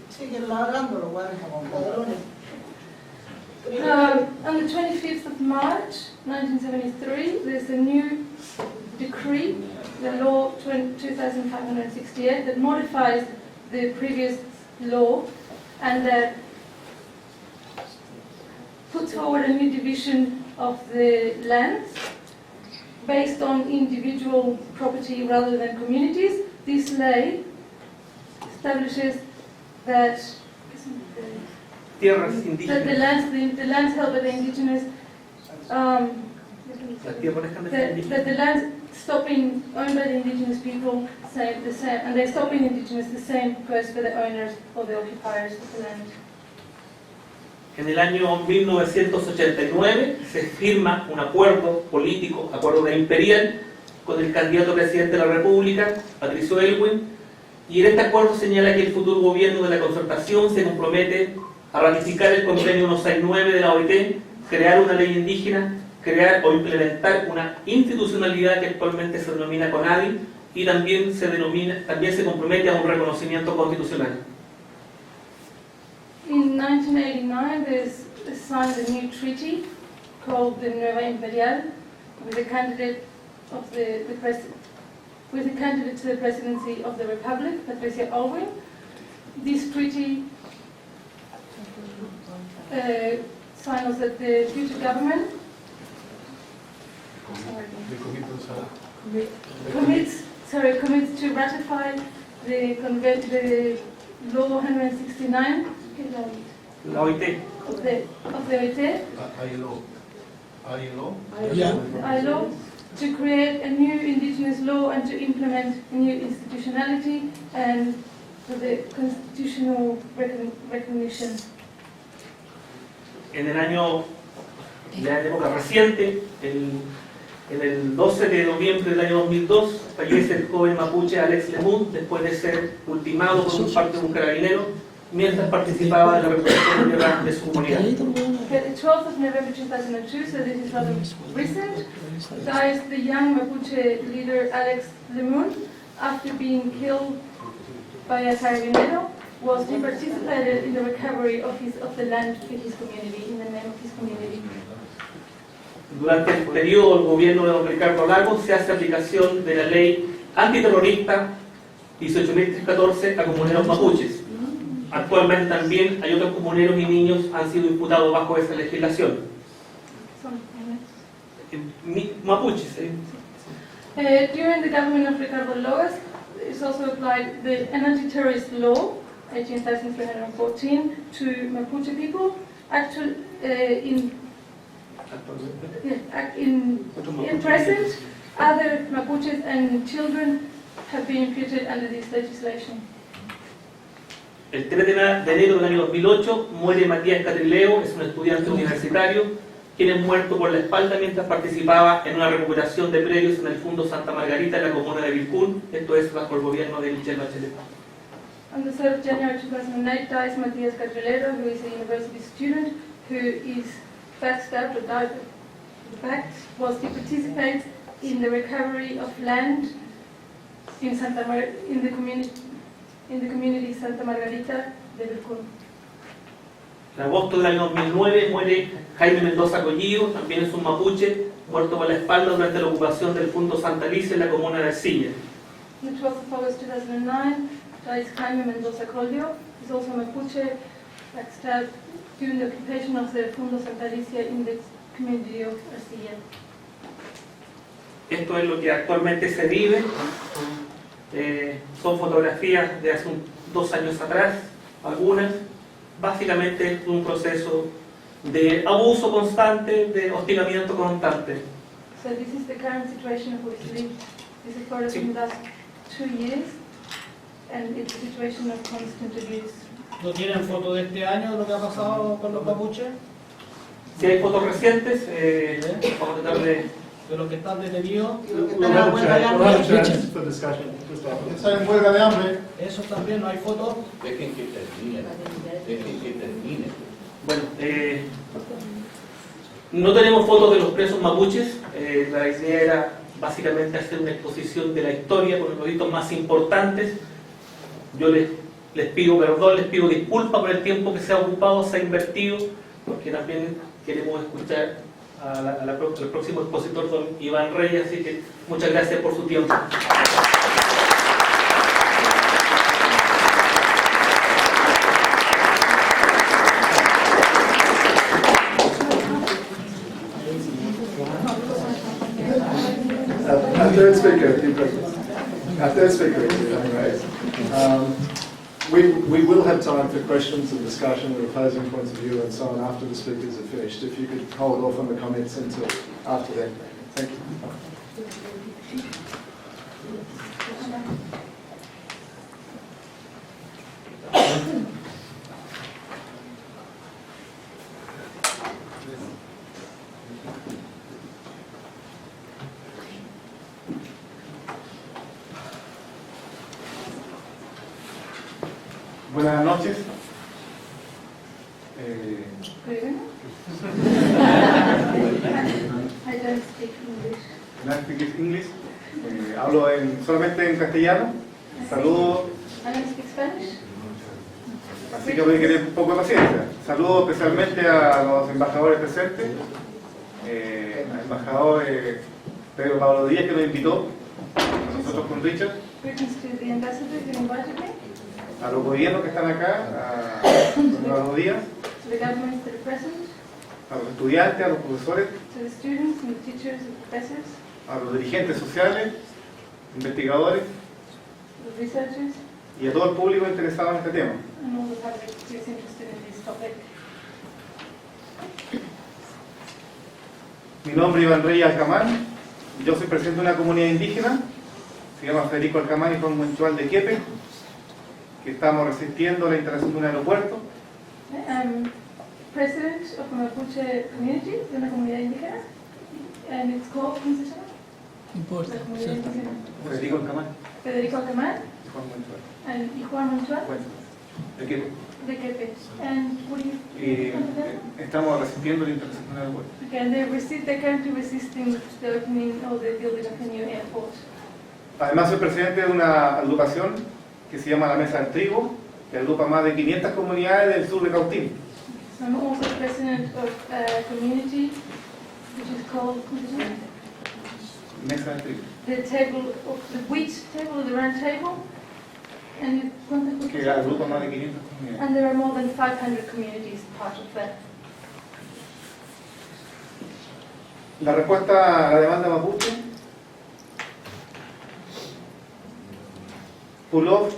S6: Siguen ladrando los guares como padrones.
S5: On the 25th of March 1973, there's a new decree, the law 2568, that modifies the previous law and that puts forward a new division of the lands based on individual property rather than communities. This ley establishes that
S4: Tierras
S5: the
S4: indígenas.
S5: lands held by the indigenous,
S4: Las tierras dejan de ser indígenas.
S5: that the lands stop being owned by the indigenous people, the same, and they stop being indigenous, the same goes for the owners or the occupiers of the land.
S4: En el año 1989 se firma un acuerdo político, acuerdo de imperial, con el candidato a presidente de la República, Patricio Elwin, y en este acuerdo señala que el futuro gobierno de la concertación se compromete a ratificar el convenio 169 de la OIT, crear una ley indígena, crear o implementar una institucionalidad que actualmente se denomina CONADI y también se compromete a un reconocimiento constitucional.
S5: In 1989, there's signed a new treaty called the Nueva Imperial with a candidate of with a candidate to the presidency of the Republic, Patricia Elwin. This treaty signals that the future government commits to ratify the Law 169
S4: La OIT.
S5: of the OIT, ILO, to create a new indigenous law and to implement a new institutionality and for the constitutional recognition.
S4: En el año, de la época reciente, en el 12 de noviembre del año 2002, fallece el joven mapuche Alex Lemun después de ser ultimado por parte de un carabinero mientras participaba de la recuperación de tierra de su comunidad.
S5: Okay, the 12th of November 2002, so this is rather recent, dies the young Mapuche leader Alex Lemun after being killed by a carabinero, whilst he participated in the recovery of the land for his community, in the name of his community.
S4: Durante el periodo del gobierno de don Ricardo Lagos se hace aplicación de la ley antiterrorista 18.314 a comuneros mapuches. Actualmente también hay otros comuneros y niños han sido imputados bajo esa legislación. Mapuches.
S5: During the government of Ricardo Lagos, it's also applied an anti-terrorist law, 18,314, to Mapuche people. In present, Other Mapuches and children have been imputed under this legislation.
S4: El 3 de enero del año 2008 muere Matías Catrileo, es un estudiante universitario, quien es muerto por la espalda mientras participaba en una recuperación de predios en el Fondo Santa Margarita en la comuna de Vilcún, esto es bajo el gobierno de Michelle Bachelet.
S5: On the 3rd of January 2008 dies Matías Catrilero, who is a university student who is backstabbed or died. The fact was he participates in the recovery of land in the community Santa Margarita de Vilcún.
S4: En agosto del año 2009 muere Jaime Mendoza Collido, también es un mapuche, muerto por la espalda durante la ocupación del Fondo Santa Alicia en la comuna de Arcilla.
S5: On the 12th of August 2009 dies Jaime Mendoza Collido, he's also a Mapuche, backstabbed during the occupation of the Fondo Santa Alicia in the community of Arcilla.
S4: Esto es lo que actualmente se vive. Son fotografías de hace 2 años atrás, algunas. Básicamente es un proceso de abuso constante, de hostigamiento constante.
S5: So this is the current situation of what is lived. This is for the last 2 years, and it's a situation of constant abuse.
S7: ¿No tienen foto de este año de lo que ha pasado con los mapuches?
S4: Si hay fotos recientes, vamos a tratar de...
S7: De los que están detenidos.
S1: We'll have a chance for discussion. Just after.
S3: Están en huelga de hambre.
S7: Esos también, no hay fotos.
S8: Dejen que termine. Dejen que termine.
S4: Bueno, no tenemos fotos de los presos mapuches. La idea era básicamente hacer una exposición de la historia con los hitos más importantes. Yo les pido perdón, les pido disculpas por el tiempo que se ha ocupado, se ha invertido, porque también queremos escuchar al próximo expositor, don Iván Reyes, así que muchas gracias por su tiempo.
S1: Our third speaker, we will have time for questions and discussion and opposing points of view and so on after the speakers are finished. If you could hold off on the comments until after that. Thank you.
S3: Buenas noches.
S5: Good evening. I don't speak English.
S3: Can I speak English? Hablo solamente en castellano. Saludos.
S5: I don't speak Spanish.
S3: Así que voy a querer un poco de paciencia. Saludos especialmente a los embajadores presentes. Al embajador Pedro Pablo Díaz, que nos invitó, a nosotros con Richard.
S5: Greetings to the ambassador who invited me,
S3: A los gobiernos que están acá, a Eduardo Díaz,
S5: to the governments that are present,
S3: a los estudiantes, a los profesores,
S5: to the students and the teachers and professors,
S3: a los dirigentes sociales, investigadores
S5: the researchers,
S3: y a todo el público interesado en este tema.
S5: and all the public who is interested in this topic.
S3: Mi nombre es Iván Reyes Alcamán. Yo soy presidente de una comunidad indígena, se llama Federico Alcamán y Juan Menchual de Quiepe, que estamos resistiendo la instalación de un aeropuerto.
S5: I'm president of a Mapuche community, de una comunidad indígena, and it's called, ¿cómo se llama? La comunidad indígena.
S3: Federico Alcamán
S5: Federico Alcamán
S3: y Juan Menchual.
S5: y Juan Menchual
S3: Bueno, de Quiepe.
S5: de Quepe. And what do
S3: Y
S5: you
S3: estamos resistiendo la instalación de un aeropuerto.
S5: Okay, and they're currently resisting the opening or the building of a new airport.
S3: Además soy presidente de una agrupación que se llama la Mesa del Trigo, que agrupa más de 500 comunidades del sur de Cautín.
S5: So I'm also president of a community which is called, ¿cómo se llama?
S3: Mesa del Trigo.
S5: The table of the wheat table, the round table, and ¿cuántas
S3: Que agrupa más de 500 comunidades.
S5: and there are more than 500 communities part of that.
S3: La respuesta a la demanda mapuche. Pulov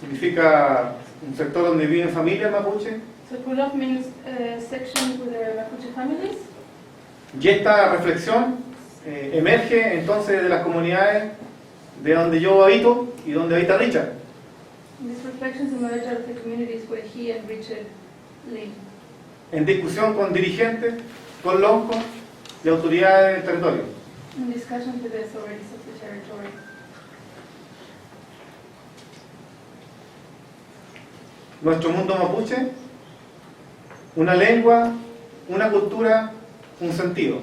S3: significa un sector donde viven familias mapuche.
S5: So Pulov means a section with Mapuche families,
S3: Y esta reflexión
S9: emerge entonces de las comunidades de donde yo habito y donde habita Richard,
S5: These reflections emerge out of the communities where he and Richard live,
S9: en discusión con dirigentes, con loncos y autoridades del territorio.
S5: in discussions with the authorities of the territory.
S9: Nuestro mundo mapuche, una lengua, una cultura, un sentido.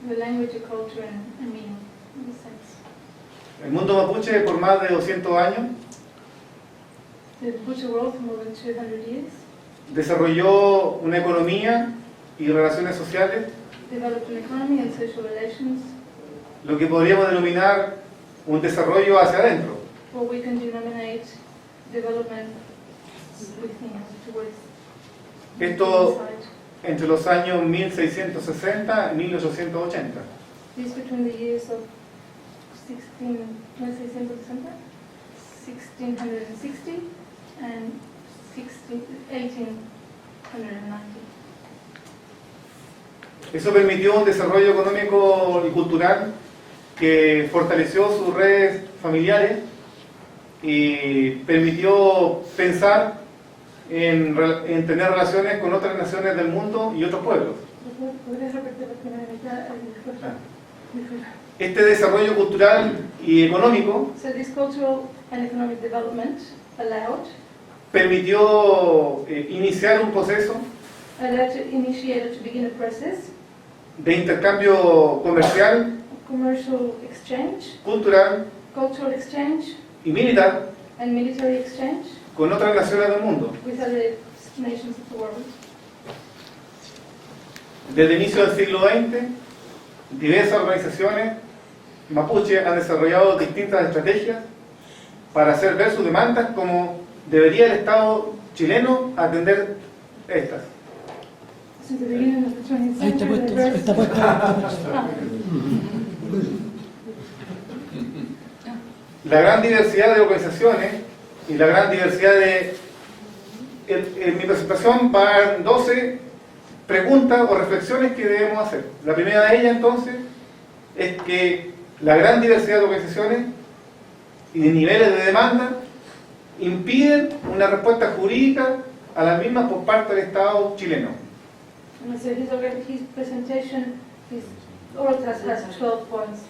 S5: The language, a culture, and meaning, in a sense.
S9: El mundo mapuche por más de 200 años
S5: The Mapuche world for more than 200 years
S9: desarrolló una economía y relaciones sociales,
S5: developed an economy and social relations,
S9: lo que podríamos denominar un desarrollo hacia adentro.
S5: or we can denominate development within, towards
S9: Esto
S5: inside.
S9: entre los años 1660 y 1880.
S5: This between the years of 1660 and 1890.
S9: Eso permitió un desarrollo económico y cultural que fortaleció sus redes familiares y permitió pensar en tener relaciones con otras naciones del mundo y otros pueblos.
S5: ¿Podrías repetir la primera mitad?
S9: Este desarrollo cultural y económico
S5: So this cultural and economic development allowed
S9: iniciar un proceso
S5: to initiate or to begin a process
S9: de intercambio comercial,
S5: of commercial exchange,
S9: cultural
S5: cultural exchange,
S9: y militar
S5: and military exchange
S9: con otras naciones del mundo.
S5: with other nations of the world.
S9: Desde el inicio del siglo XX, diversas organizaciones mapuche han desarrollado distintas estrategias para hacer ver sus demandas como debería el Estado chileno atender estas.
S5: Since the beginning of the 20th
S2: Ahí está
S5: century,
S2: puesto,
S5: diverse-
S2: está puesto.
S9: La gran diversidad de organizaciones y la gran diversidad de... En mi presentación va a haber 12 preguntas o reflexiones que debemos hacer. La primera de ellas entonces es que la gran diversidad de organizaciones y de niveles de demanda impiden una respuesta jurídica a las mismas por parte del Estado chileno.
S5: And so his presentation, his oral task has 12 points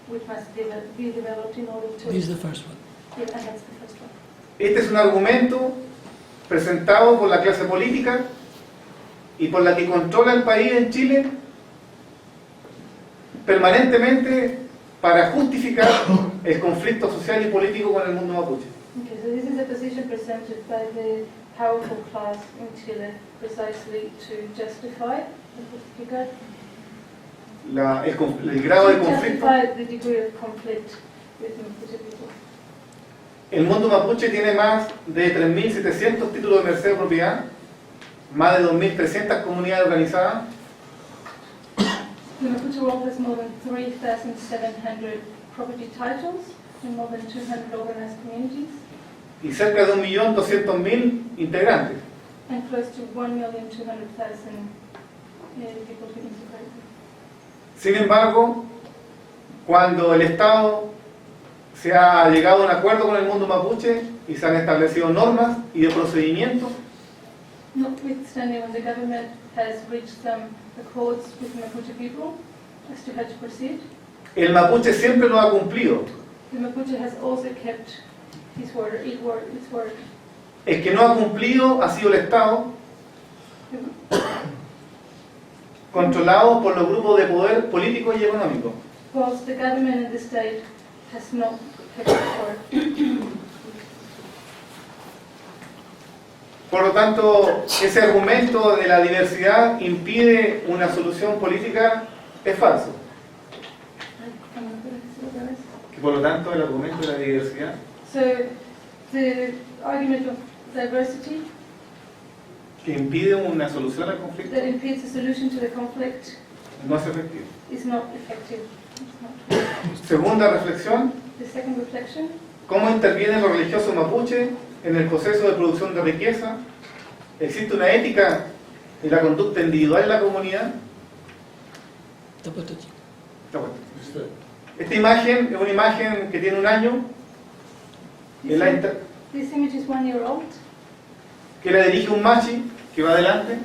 S5: which must be developed in order to...
S2: This is the first one.
S5: Yeah, and that's the first one.
S9: Este es un argumento presentado por la clase política y por la que controla el país en Chile permanentemente para justificar el conflicto social y político con el mundo mapuche.
S5: Okay, so this is a position presented by the powerful class in Chile precisely to justify
S9: El grado de conflicto.
S5: the degree of conflict with the Mapuche people.
S9: El mundo mapuche tiene más de 3.700 títulos de merced de propiedad, más de 2.300 comunidades organizadas,
S5: The Mapuche world has more than 3,700 property titles in more than 200 organized communities
S9: y cerca de 1.200.000 integrantes.
S5: and close to 1,200,000 people to integrate.
S9: Sin embargo, cuando el Estado se ha llegado a un acuerdo con el mundo mapuche y se han establecido normas y de procedimientos,
S5: Notwithstanding, when the government has reached some accords with the Mapuche people as to how to proceed,
S9: el mapuche siempre lo ha cumplido.
S5: the Mapuche has also kept its word.
S9: El que no ha cumplido ha sido el Estado, controlado por los grupos de poder político y económico.
S5: Whilst the government and the state has not kept its word.
S9: Por lo tanto, ese argumento de la diversidad impide una solución política es falso. Que por lo tanto, el argumento de la diversidad
S5: So the argument of diversity
S9: que impide una solución al conflicto
S5: that impedes a solution to the conflict
S9: no es efectivo.
S5: is not effective. It's not.
S9: Segunda reflexión,
S5: The second reflection,
S9: ¿cómo intervienen los religiosos mapuche en el proceso de producción de riqueza? ¿Existe una ética en la conducta individual de la comunidad?
S2: Está puesto, chico.
S9: Está bueno. Esta imagen es una imagen que tiene un año, que la,
S5: This image is 1 year old.
S9: que la dirige un machi que va adelante.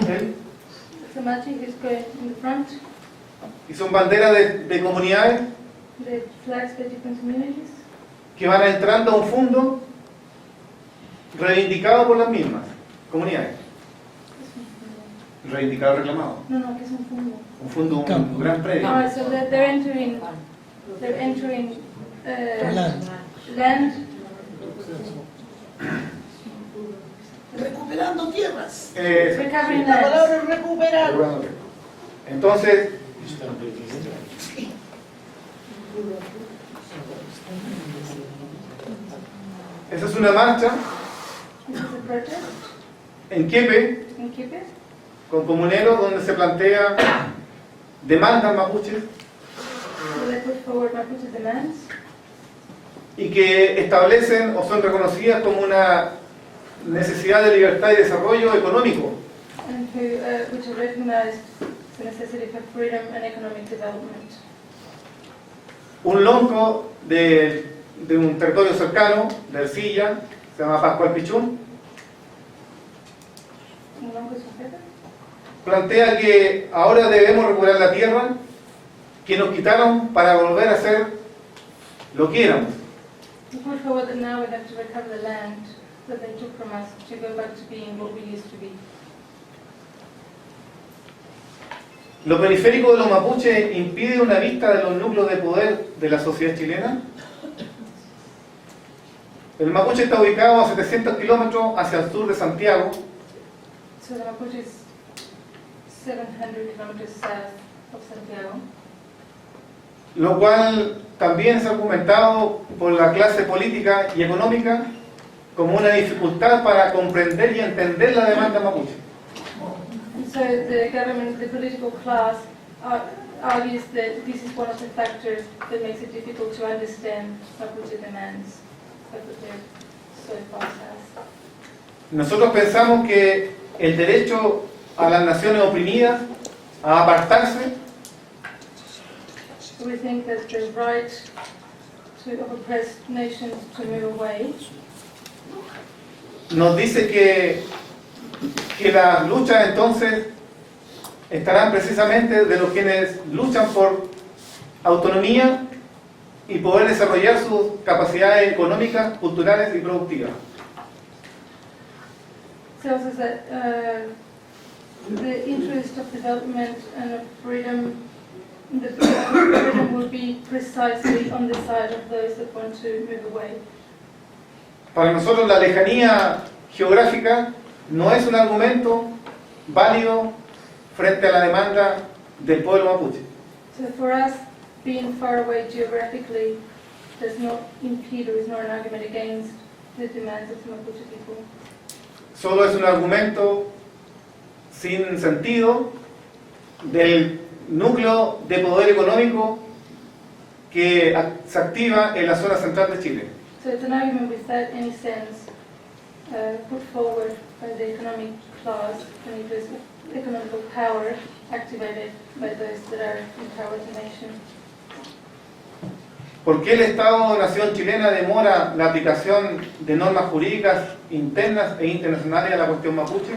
S9: Él.
S5: The magic is going in the front.
S9: Y son banderas de comunidades
S5: The flags by different communities.
S9: que van entrando a un fondo reivindicado por las mismas comunidades. Reivindicado, reclamado.
S5: No, no, que es un fondo.
S9: Un fondo, un gran predio.
S5: Alright, so they're entering
S2: Land.
S5: land.
S6: Recuperando tierras.
S5: Recovering
S6: La
S5: lands.
S6: palabra es recuperar.
S9: Entonces, esa es una marcha
S5: This is a protest
S9: en Quepe
S5: in Quibir.
S9: con comuneros donde se plantea demandas mapuches
S5: So they put forward Mapuche demands
S9: y que establecen o son reconocidas como una necesidad de libertad y desarrollo económico.
S5: and which have recognized the necessity for freedom and economic development.
S9: Un lonco de un territorio cercano, de Ercilla, se llama Pascual Pichún, plantea que ahora debemos recuperar la tierra que nos quitaron para volver a ser lo que éramos.
S5: We put forward that now we have to recover the land that they took from us to go back to being what we used to be.
S9: Lo periférico de los mapuches impide una vista de los núcleos de poder de la sociedad chilena. El Mapuche está ubicado a 700 kilómetros hacia el sur de Santiago,
S5: So the Mapuche is 700 kilometers south of Santiago,
S9: lo cual también es argumentado por la clase política y económica como una dificultad para comprender y entender la demanda mapuche.
S5: and so the government, the political class, argues that this is one of the factors that makes it difficult to understand Mapuche demands that they're so far south.
S9: Nosotros pensamos que el derecho a las naciones oprimidas a apartarse
S5: So we think that the right of oppressed nations to move away
S9: nos dice que las luchas entonces estarán precisamente de los quienes luchan por autonomía y poder desarrollar sus capacidades económicas, culturales y productivas.
S5: tells us that the interest of development and of freedom, the freedom will be precisely on the side of those that want to move away.
S9: Para nosotros la lejanía geográfica no es un argumento válido frente a la demanda del pueblo mapuche.
S5: So for us, being far away geographically does not impede or is not an argument against the demands of the Mapuche people.
S9: Solo es un argumento sin sentido del núcleo de poder económico que se activa en la zona central de Chile.
S5: So it's an argument without any sense put forward by the economic class and it is economical power activated by those that are in power of the nation.
S9: ¿Por qué el Estado-Nación chilena demora la aplicación de normas jurídicas internas e internacionales a la cuestión mapuche?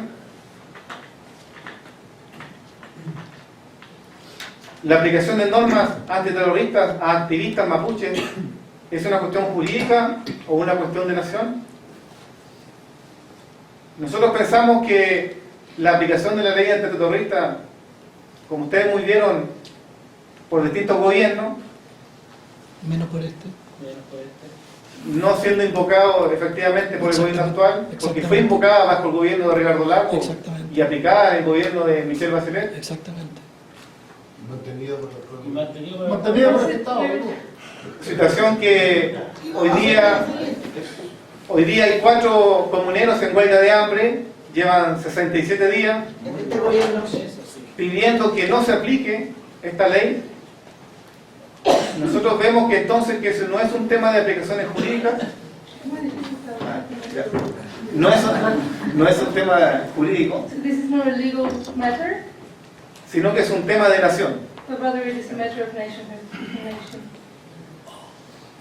S9: La aplicación de normas antiterroristas a activistas mapuches ¿es una cuestión jurídica o una cuestión de nación? Nosotros pensamos que la aplicación de la ley antiterrorista, como ustedes muy vieron, por distintos gobiernos,
S2: Menos por este.
S9: no siendo invocado efectivamente por el gobierno actual, porque fue invocada bajo el gobierno de Ricardo Lagos
S2: Exactamente.
S9: y aplicada en el gobierno de Michelle Bachelet.
S2: Exactamente.
S8: Mantenido por el
S6: Mantenido por el Estado.
S9: Situación que hoy día hay 4 comuneros en huelga de hambre, llevan 67 días
S6: En este gobierno es eso, sí.
S9: pidiendo que no se aplique esta ley. Nosotros vemos que entonces que eso no es un tema de aplicaciones jurídicas, no es un tema jurídico,
S5: So this is not a legal matter,
S9: sino que es un tema de nación.
S5: but rather it is a matter of nationhood. Nation.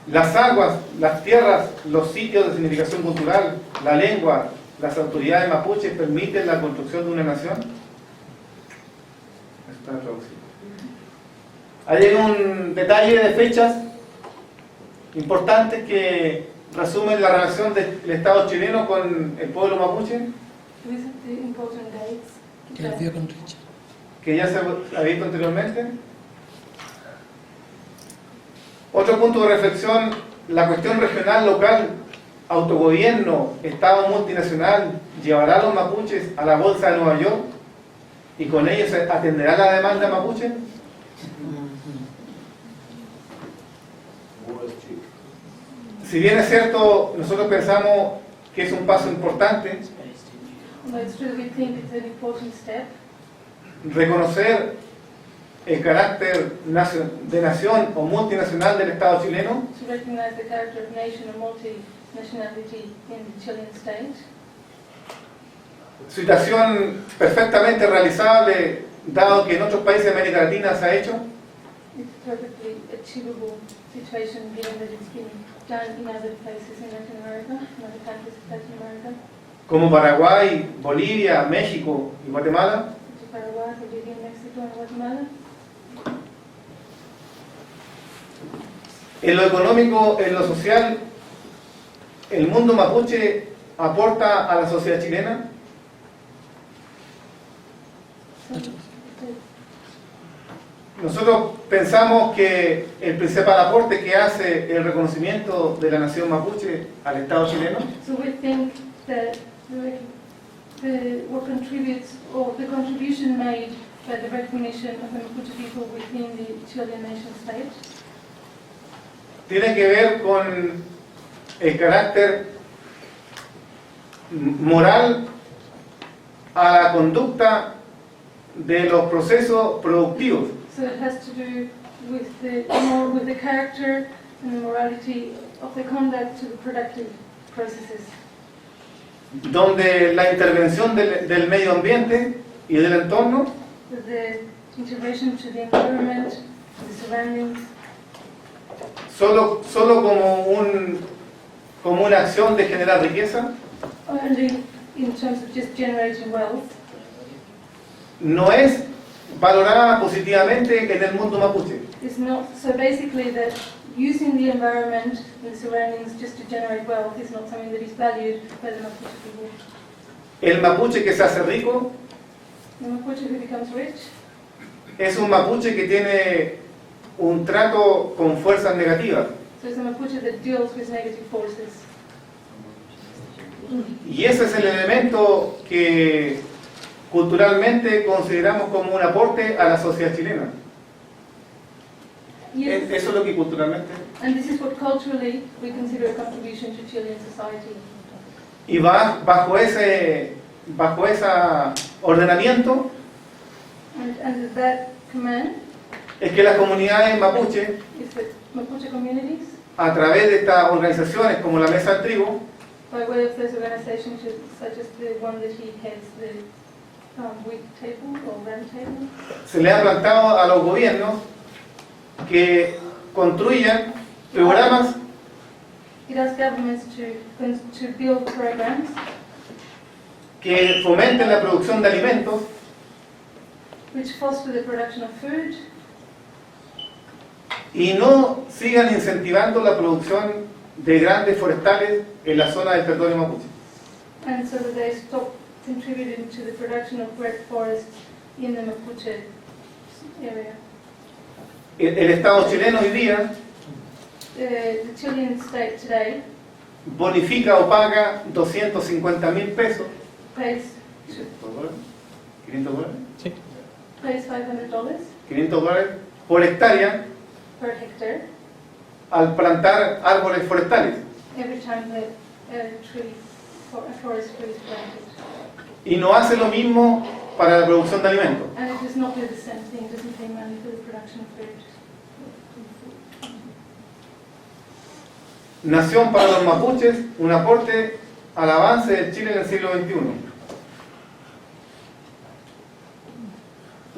S9: Las aguas, las tierras, los sitios de significación cultural, la lengua, las autoridades mapuches permiten la construcción de una nación. Está traducido. Hay un detalle de fechas importantes que resumen la relación del Estado chileno con el pueblo mapuche,
S5: These are the important dates.
S2: Que lo vio con Richard.
S9: que ya se ha visto anteriormente. Otro punto de reflexión, la cuestión regional, local, autogobierno, Estado multinacional, llevará a los mapuches a la bolsa de Nueva York y con ello se atenderá la demanda mapuche. Si bien es cierto, nosotros pensamos que es un paso importante
S5: Although it's true, we think it's an important step.
S9: reconocer el carácter de nación o multinacional del Estado chileno,
S5: To recognize the character of nation or multi-nationality in the Chilean state.
S9: situación perfectamente realizable, dado que en otros países de América Latina se ha hecho,
S5: It's a perfectly achievable situation given that it's been done in other places in Latin America, in other countries of Latin America,
S9: como Paraguay, Bolivia, México y Guatemala.
S5: such as Paraguay, Bolivia, Mexico, and Guatemala.
S9: En lo económico, en lo social, el mundo mapuche aporta a la sociedad chilena. Nosotros pensamos que el principal aporte que hace el reconocimiento de la nación mapuche al Estado chileno
S5: So we think that what contributes, or the contribution made by the recognition of the Mapuche people within the Chilean nation state
S9: tiene que ver con el carácter moral a la conducta de los procesos productivos,
S5: So it has to do with the character and the morality of the conduct to the productive processes,
S9: donde la intervención del medio ambiente y del entorno
S5: with the integration to the environment, to the surroundings,
S9: solo como una acción de generar riqueza,
S5: only in terms of just generating wealth,
S9: no es valorada positivamente en el mundo mapuche.
S5: is not, so basically that using the environment and the surroundings just to generate wealth is not something that is valued by the Mapuche people.
S9: El mapuche que se hace rico
S5: The Mapuche who becomes rich
S9: es un mapuche que tiene un trato con fuerzas negativas.
S5: so it's a Mapuche that deals with negative forces.
S9: Y ese es el elemento que culturalmente consideramos como un aporte a la sociedad chilena.
S5: Yes,
S9: Eso es lo que culturalmente.
S5: and this is what culturally we consider a contribution to Chilean society.
S9: Y bajo ese ordenamiento
S5: And under that command
S9: es que las comunidades mapuche,
S5: is that Mapuche communities,
S9: a través de estas organizaciones como la Mesa del Trigo,
S5: by way of those organizations such as the one that he heads, the wheat table or round table,
S9: se le ha planteado a los gobiernos que construyan programas
S5: it asks governments to build programs
S9: que fomenten la producción de alimentos
S5: which foster the production of food
S9: y no sigan incentivando la producción de grandes forestales en la zona del territorio mapuche.
S5: and so that they stop contributing to the production of great forests in the Mapuche area.
S9: El Estado chileno hoy día
S5: The Chilean state today
S9: bonifica o paga 250.000 pesos,
S5: pays
S9: $500,
S5: pays $500
S9: $500 por hectárea
S5: per hectare
S9: al plantar árboles forestales.
S5: every time that a forest tree is planted.
S9: Y no hace lo mismo para la producción de alimentos.
S5: And it does not do the same thing, it doesn't pay money for the production of food.
S9: Nación para los mapuches, un aporte al avance de Chile en el siglo XXI.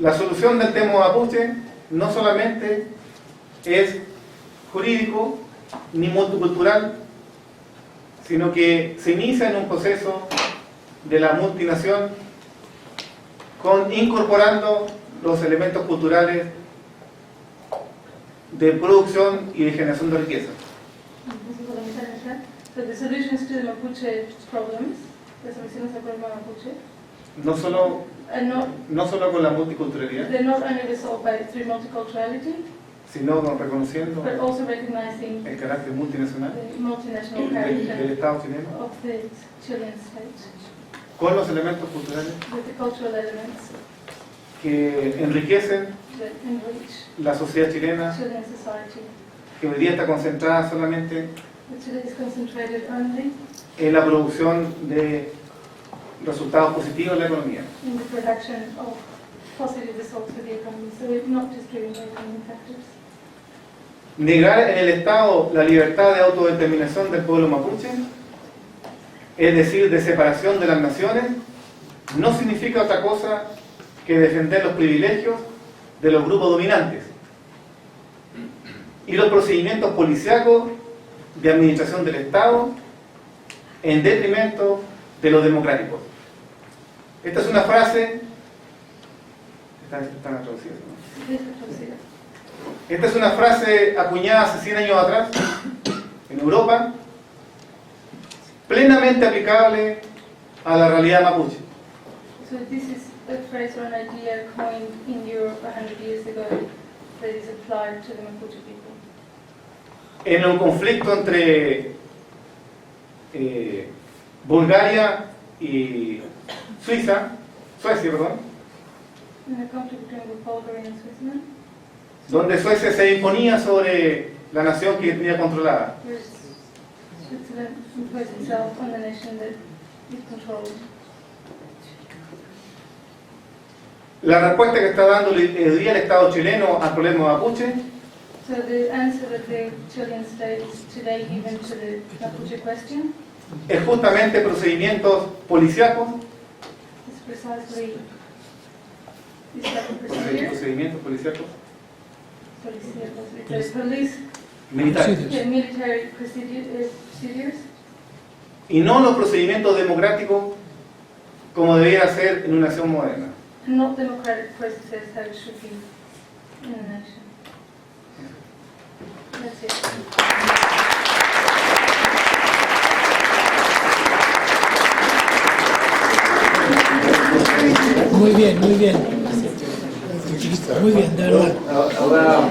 S9: La solución del tema mapuche no solamente es jurídico ni multicultural, sino que se inicia en un proceso de la multinación incorporando los elementos culturales de producción y de generación de riqueza.
S5: So the solutions to the Mapuche problems, las soluciones al problema Mapuche,
S9: No solo,
S5: are not,
S9: no solo con la multiculturalidad,
S5: they're not only resolved through multiculturality,
S9: sino reconociendo
S5: but also recognizing
S9: el carácter multinacional
S5: the multinational
S9: del
S5: character
S9: Estado chileno,
S5: of the Chilean state,
S9: con los elementos culturales
S5: with the cultural elements
S9: que enriquecen
S5: that enrich
S9: la sociedad chilena,
S5: Chilean society.
S9: que hoy día está concentrada solamente
S5: But today is concentrated only
S9: en la producción de resultados positivos en la economía.
S5: in the production of positive results for the economy. So we're not just giving the economic factors.
S9: Negar en el Estado la libertad de autodeterminación del pueblo mapuche, es decir, de separación de las naciones, no significa otra cosa que defender los privilegios de los grupos dominantes y los procedimientos policíacos de administración del Estado en detrimento de los democráticos. Esta es una frase, está traducida, ¿no?
S5: This is considered.
S9: Esta es una frase acuñada hace 100 años atrás en Europa, plenamente aplicable a la realidad mapuche.
S5: So this is a phrase or an idea coined in Europe 100 years ago that is applied to the Mapuche people.
S9: En un conflicto entre Bulgaria y Suecia, perdón,
S5: In a conflict between Bulgaria and Switzerland,
S9: donde Suecia se imponía sobre la nación que tenía controlada.
S5: where Switzerland imposed itself on the nation that it controlled.
S9: La respuesta que está dando hoy día el Estado chileno al problema mapuche
S5: So the answer that the Chilean state is today given to the Mapuche question
S9: es justamente procedimientos policíacos,
S5: is precisely this type of procedure.
S9: procedimientos policíacos
S5: It's a police,
S9: militares,
S5: military procedures,
S9: y no los procedimientos democráticos como debiera ser en una nación moderna.
S5: not democratic processes how it should be in a nation. That's it.
S2: Muy bien, muy bien. Muy bien, de verdad.
S1: Allow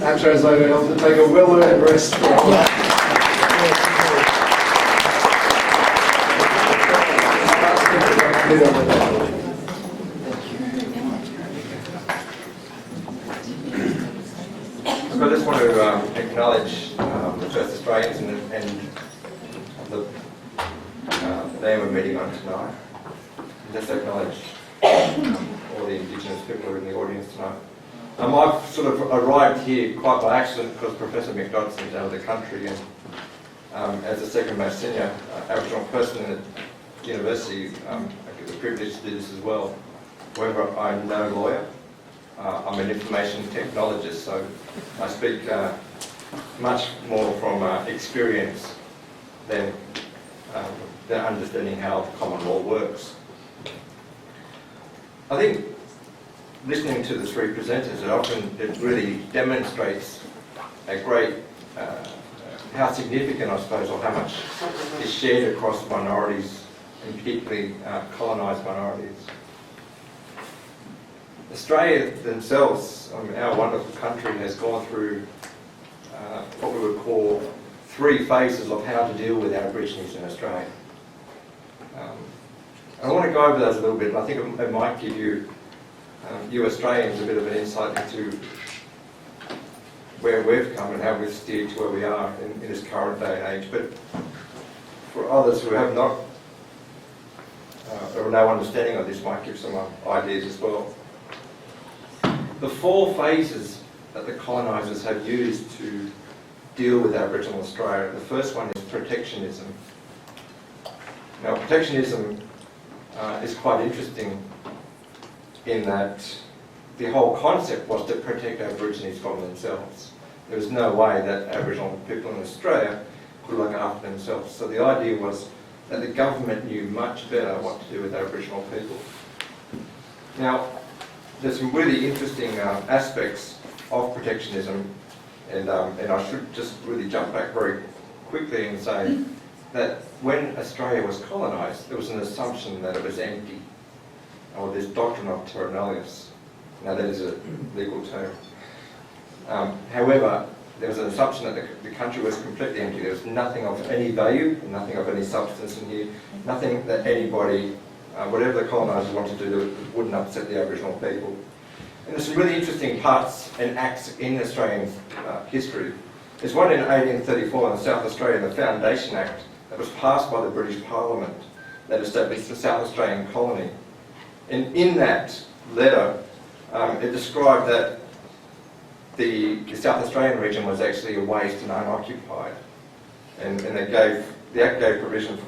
S1: our translator to take a well-earned rest.
S10: So I just want to acknowledge the first Australians and the name we're meeting on tonight. Just acknowledge all the indigenous people who are in the audience tonight. I've sort of arrived here quite by accident because Professor McDodson's out of the country, and as the second most senior Aboriginal person in the university, I get the privilege to do this as well. However, I'm no lawyer. I'm an information technologist, so I speak much more from experience than understanding how common law works. I think listening to the three presenters, it really demonstrates a great, how significant, I suppose, or how much is shared across minorities, and particularly colonised minorities. Australia themselves, our wonderful country, has gone through what we would call 3 phases of how to deal with Aborigines in Australia. I want to go over those a little bit, and I think it might give you, you Australians, a bit of an insight into where we've come and how we've steered to where we are in this current day and age. But for others who have not, or no understanding of this, might give some ideas as well. The 4 phases that the colonisers have used to deal with Aboriginal Australia. The first one is protectionism. Now, protectionism is quite interesting in that the whole concept was to protect Aborigines from themselves. There was no way that Aboriginal people in Australia could look after themselves. So the idea was that the government knew much better what to do with Aboriginal people. Now, there's some really interesting aspects of protectionism, and I should just really jump back very quickly and say that when Australia was colonised, there was an assumption that it was empty, or this doctrine of terra nullius. Now that is a legal term. However, there was an assumption that the country was completely empty. There was nothing of any value, nothing of any substance in here, nothing that anybody, whatever the colonisers wanted to do, that wouldn't upset the Aboriginal people. And there's some really interesting parts and acts in Australian history. There's one in 1834 in South Australia, the Foundation Act, that was passed by the British Parliament that established the South Australian colony. And in that letter, it described that the South Australian region was actually a waste and unoccupied. And the Act gave provision for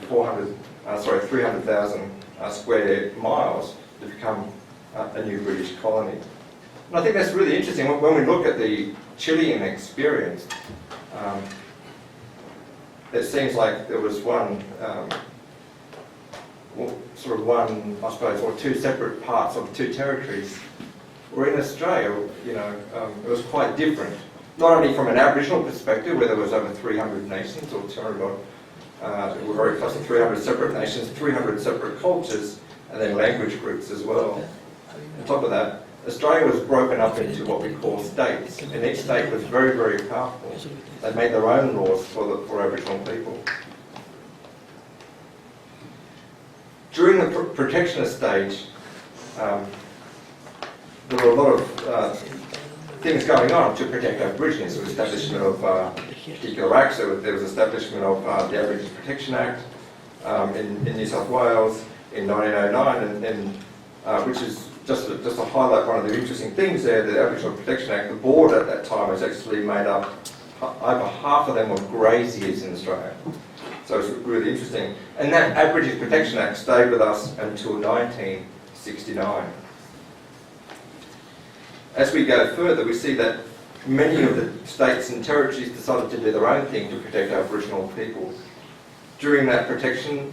S10: 300,000 square miles to become a new British colony. And I think that's really interesting. When we look at the Chilean experience, it seems like there was one, I suppose, or two separate parts of two territories. Where in Australia, it was quite different. Not only from an Aboriginal perspective, where there was over 300 nations, or 200 odd, were very close to 300 separate nations, 300 separate cultures, and then language groups as well. On top of that, Australia was broken up into what we call states, and each state was very, very powerful. They made their own laws for Aboriginal people. During the protectionist stage, there were a lot of things going on to protect Aborigines. There was establishment of particular acts. There was establishment of the Aboriginal Protection Act in New South Wales in 1909, and which is just to highlight one of the interesting things there. The Aboriginal Protection Act, the board at that time was actually made up, over half of them were graziers in Australia. So it's really interesting. And that Aboriginal Protection Act stayed with us until 1969. As we go further, we see that many of the states and territories decided to do their own thing to protect Aboriginal people. During that protectionism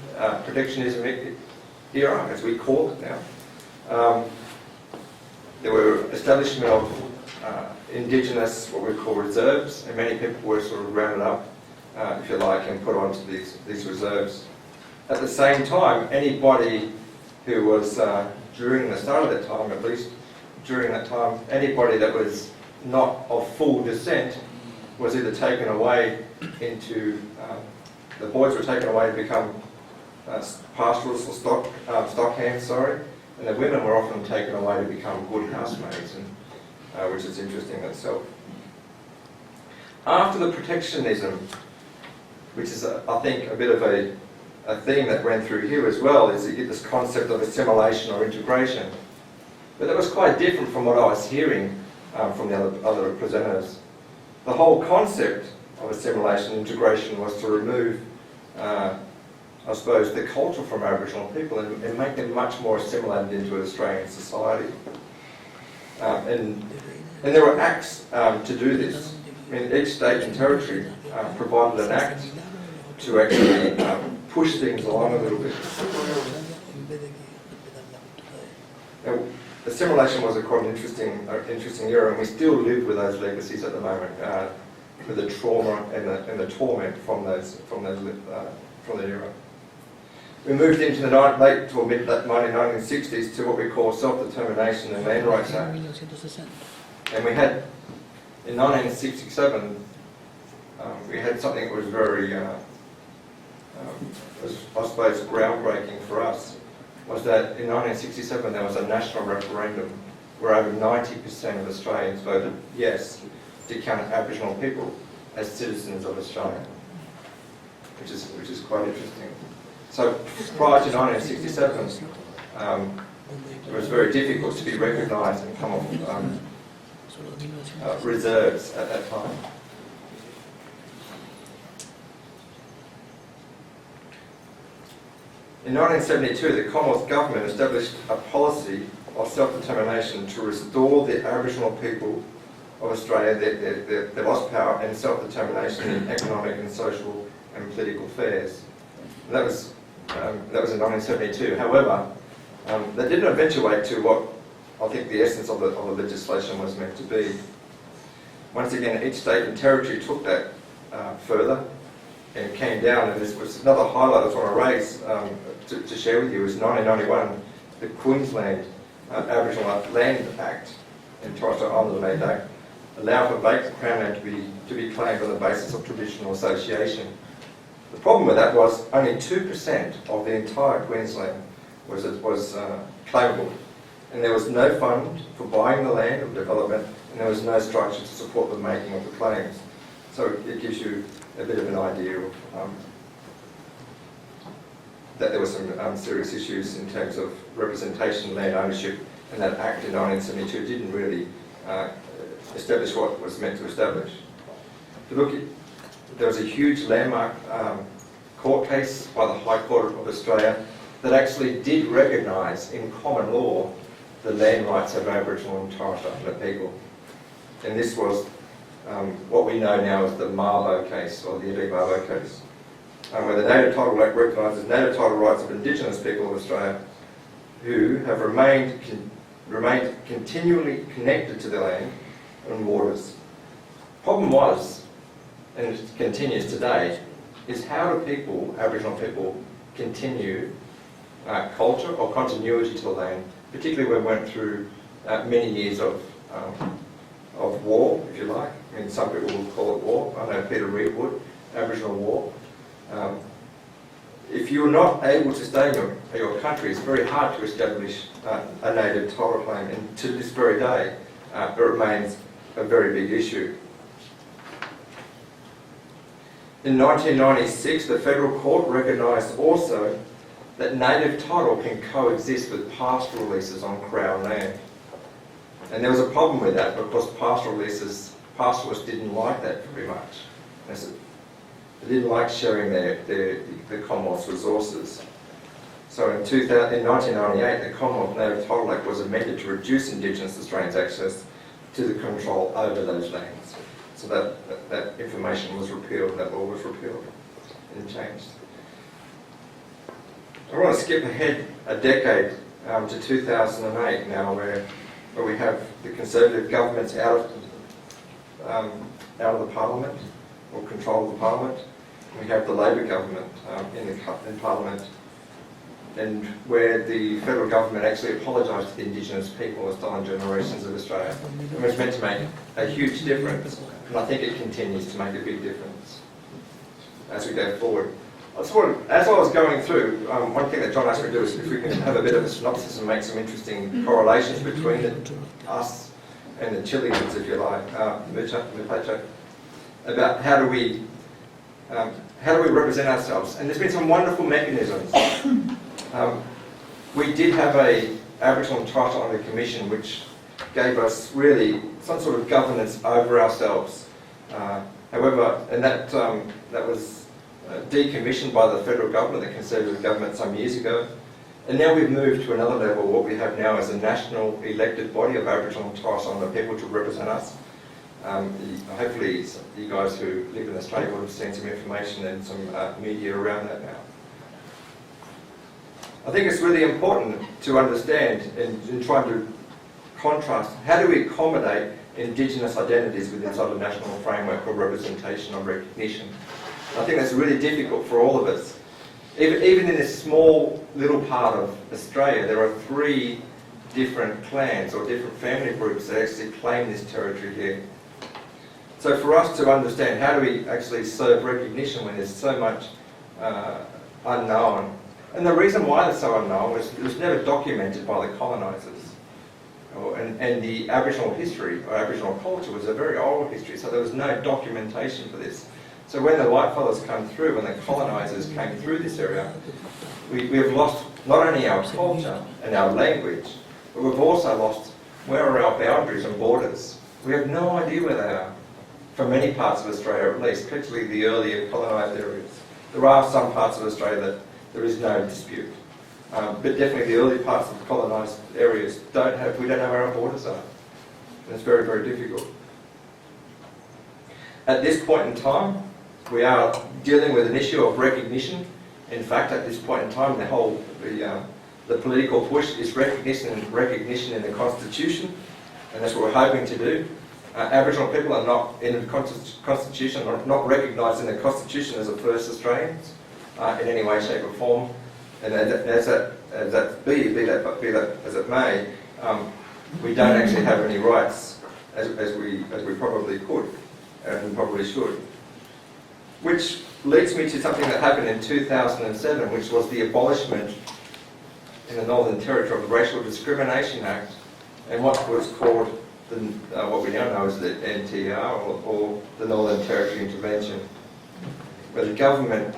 S10: era, as we call it now, there were establishment of indigenous, what we call reserves, and many people were sort of rounded up, if you like, and put onto these reserves. At the same time, anybody who was, during the start of that time at least, during that time, anybody that was not of full descent was either taken away into, the boys were taken away to become pastoralists or stock hands, and the women were often taken away to become good housemaids, which is interesting in itself. After the protectionism, which is, I think, a bit of a theme that ran through here as well, is you get this concept of assimilation or integration. But that was quite different from what I was hearing from the other presenters. The whole concept of assimilation and integration was to remove, I suppose, the culture from Aboriginal people and make them much more assimilated into Australian society. And there were acts to do this. I mean, each state and territory provided an act to actually push things along a little bit. Now, assimilation was quite an interesting era, and we still live with those legacies at the moment, with the trauma and the torment from the era. We moved into the late to mid 1960s to what we call Self-Determination and Land Rights Act, and we had in 1967 we had something that was very, I suppose, groundbreaking for us. Was that in 1967 there was a national referendum where over 90% of Australians voted yes to count Aboriginal people as citizens of Australia, which is quite interesting. So prior to 1967, it was very difficult to be recognised and come off reserves at that time. In 1972, the Commonwealth Government established a policy of self-determination to restore the Aboriginal people of Australia their lost power and self-determination in economic and social and political affairs. And that was in 1972. However, that didn't eventuate to what I think the essence of the legislation was meant to be. Once again, each state and territory took that further and came down, and this was another highlight I just want to raise to share with you is 1991, the Queensland Aboriginal Land Act and Torres Strait Islander Land Act allowed for vacant Crown land to be claimed on the basis of traditional association. The problem with that was only 2% of the entire Queensland was claimable, and there was no fund for buying the land or development, and there was no structure to support the making of the claims. So it gives you a bit of an idea of that there were some serious issues in terms of representation, land ownership, and that Act in 1972 didn't really establish what was meant to establish. If you look at, there was a huge landmark court case by the High Court of Australia that actually did recognise in common law the land rights of Aboriginal and Torres Strait Islander people. And this was what we know now as the Mabo case, or the Eddie Mabo case, where the Native Title Act recognises native title rights of Indigenous people of Australia who have remained continually connected to the land and waters. Problem was, and it continues today, is how do people, Aboriginal people, continue culture or continuity to the land, particularly when we went through many years of war, if you like. I mean, some people will call it war. I know Peter Radoll would, Aboriginal war. If you're not able to stay in your country, it's very hard to establish a native title claim, and to this very day, it remains a very big issue. In 1996, the Federal Court recognised also that native title can coexist with pastoral leases on Crown land. And there was a problem with that because pastoralists didn't like that very much. They didn't like sharing the Commonwealth's resources. So in 1998, the Commonwealth Native Title Act was amended to reduce Indigenous Australians' access to the control over those lands. So that information was repealed, that law was repealed and changed. I want to skip ahead a decade to 2008 now, where we have the Conservative governments out of the Parliament, or control of the Parliament. We have the Labor government in Parliament, and where the federal government actually apologised to the Indigenous people of stolen generations of Australia. It was meant to make a huge difference, and I think it continues to make a big difference as we go forward. As I was going through, one thing that John asked me to do is if we can have a bit of a synopsis and make some interesting correlations between us and the Chileans, if you like, Mapuche, about how do we represent ourselves. And there's been some wonderful mechanisms. We did have a Aboriginal and Torres Strait Islander Commission which gave us really some sort of governance over ourselves. However, and that was decommissioned by the federal government, the Conservative government, some years ago. And now we've moved to another level. What we have now is a national elected body of Aboriginal and Torres Strait Islander people to represent us. Hopefully you guys who live in Australia would have seen some information and some media around that now. I think it's really important to understand in trying to contrast, how do we accommodate Indigenous identities within such a national framework for representation or recognition? I think that's really difficult for all of us. Even in this small little part of Australia, there are 3 different clans or different family groups that actually claim this territory here. So for us to understand how do we actually serve recognition when there's so much unknown. And the reason why it's so unknown was it was never documented by the colonisers. And the Aboriginal history or Aboriginal culture was a very old history, so there was no documentation for this. So when the whitefellas come through, when the colonisers came through this area, we have lost not only our culture and our language, but we've also lost where are our boundaries and borders. We have no idea where they are, for many parts of Australia at least, particularly the earlier colonised areas. There are some parts of Australia that there is no dispute. But definitely the early parts of the colonised areas we don't have our own border zone. And it's very, very difficult. At this point in time, we are dealing with an issue of recognition. In fact, at this point in time, the political push is recognition in the Constitution, and that's what we're hoping to do. Aboriginal people are not in the Constitution, are not recognised in the Constitution as a first Australians in any way, shape or form. And as that be that as it may, we don't actually have any rights as we probably could and probably should. Which leads me to something that happened in 2007, which was the abolishment in the Northern Territory of the Racial Discrimination Act and what was called what we now know as the NTR, or the Northern Territory Intervention, where the government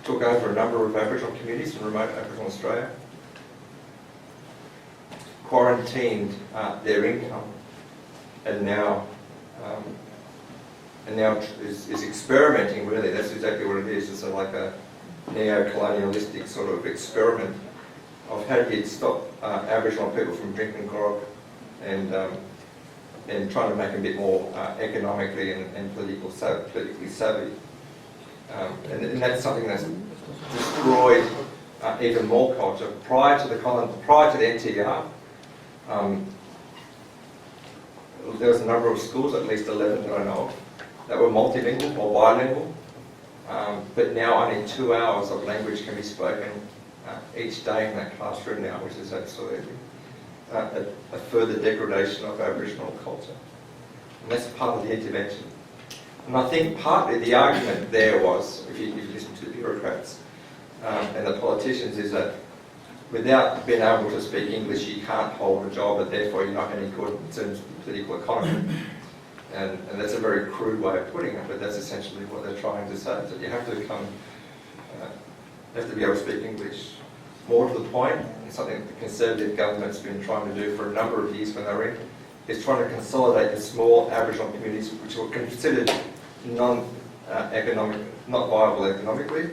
S10: took over a number of Aboriginal communities in remote Aboriginal Australia, quarantined their income, and now is experimenting, really. That's exactly what it is. It's like a neo-colonialistic sort of experiment of how do you stop Aboriginal people from drinking grog and trying to make them a bit more economically and politically savvy. And that's something that's destroyed even more culture. Prior to the NTR, there was a number of schools, at least 11 that I know of, that were multilingual or bilingual, but now only 2 hours of language can be spoken each day in that classroom now, which is absolutely a further degradation of Aboriginal culture. And that's part of the intervention. And I think partly the argument there was, if you listen to the bureaucrats and the politicians, is that without being able to speak English, you can't hold a job, and therefore you're not any good in terms of the political economy. And that's a very crude way of putting it, but that's essentially what they're trying to say, that you have to be able to speak English. More to the point, and something that the Conservative government's been trying to do for a number of years when they're in, is trying to consolidate the small Aboriginal communities which were considered not viable economically,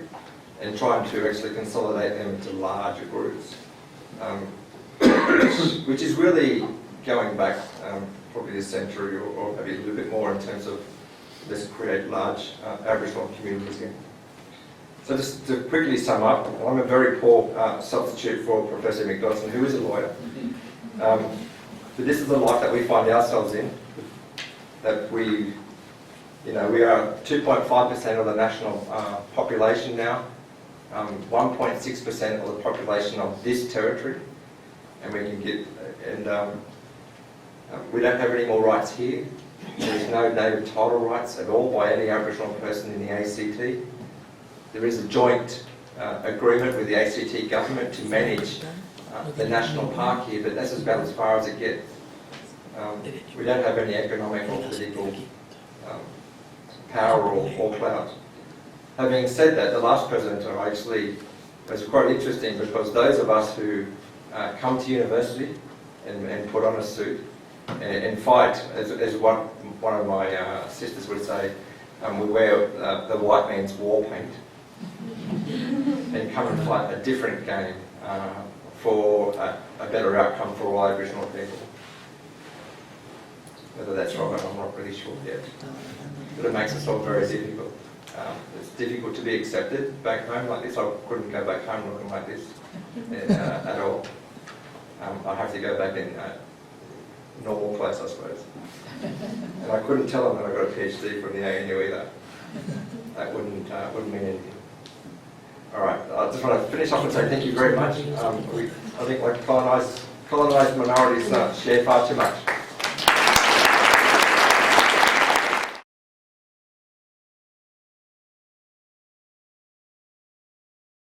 S10: and trying to actually consolidate them into larger groups, which is really going back probably a century or maybe a little bit more in terms of let's create large Aboriginal communities again. So just to quickly sum up, I'm a very poor substitute for Professor McDodson, who is a lawyer. But this is the life that we find ourselves in, that we are 2.5% of the national population now, 1.6% of the population of this territory, and we don't have any more rights here. There is no native title rights at all by any Aboriginal person in the ACT. There is a joint agreement with the ACT government to manage the national park here, but that's about as far as it gets. We don't have any economic or political power or clout. Having said that, the last presenter actually was quite interesting, because those of us who come to university and put on a suit and fight, as one of my sisters would say, we wear the white man's war paint and come and fight a different game for a better outcome for all Aboriginal people. Whether that's right, I'm not really sure yet. But it makes us all very difficult. It's difficult to be accepted back home like this. I couldn't go back home looking like this at all. I have to go back in normal clothes, I suppose. And I couldn't tell them that I got a PhD from the ANU either. That wouldn't mean anything. All right, I just want to finish off and say thank you very much. I think like colonised minorities share far too much.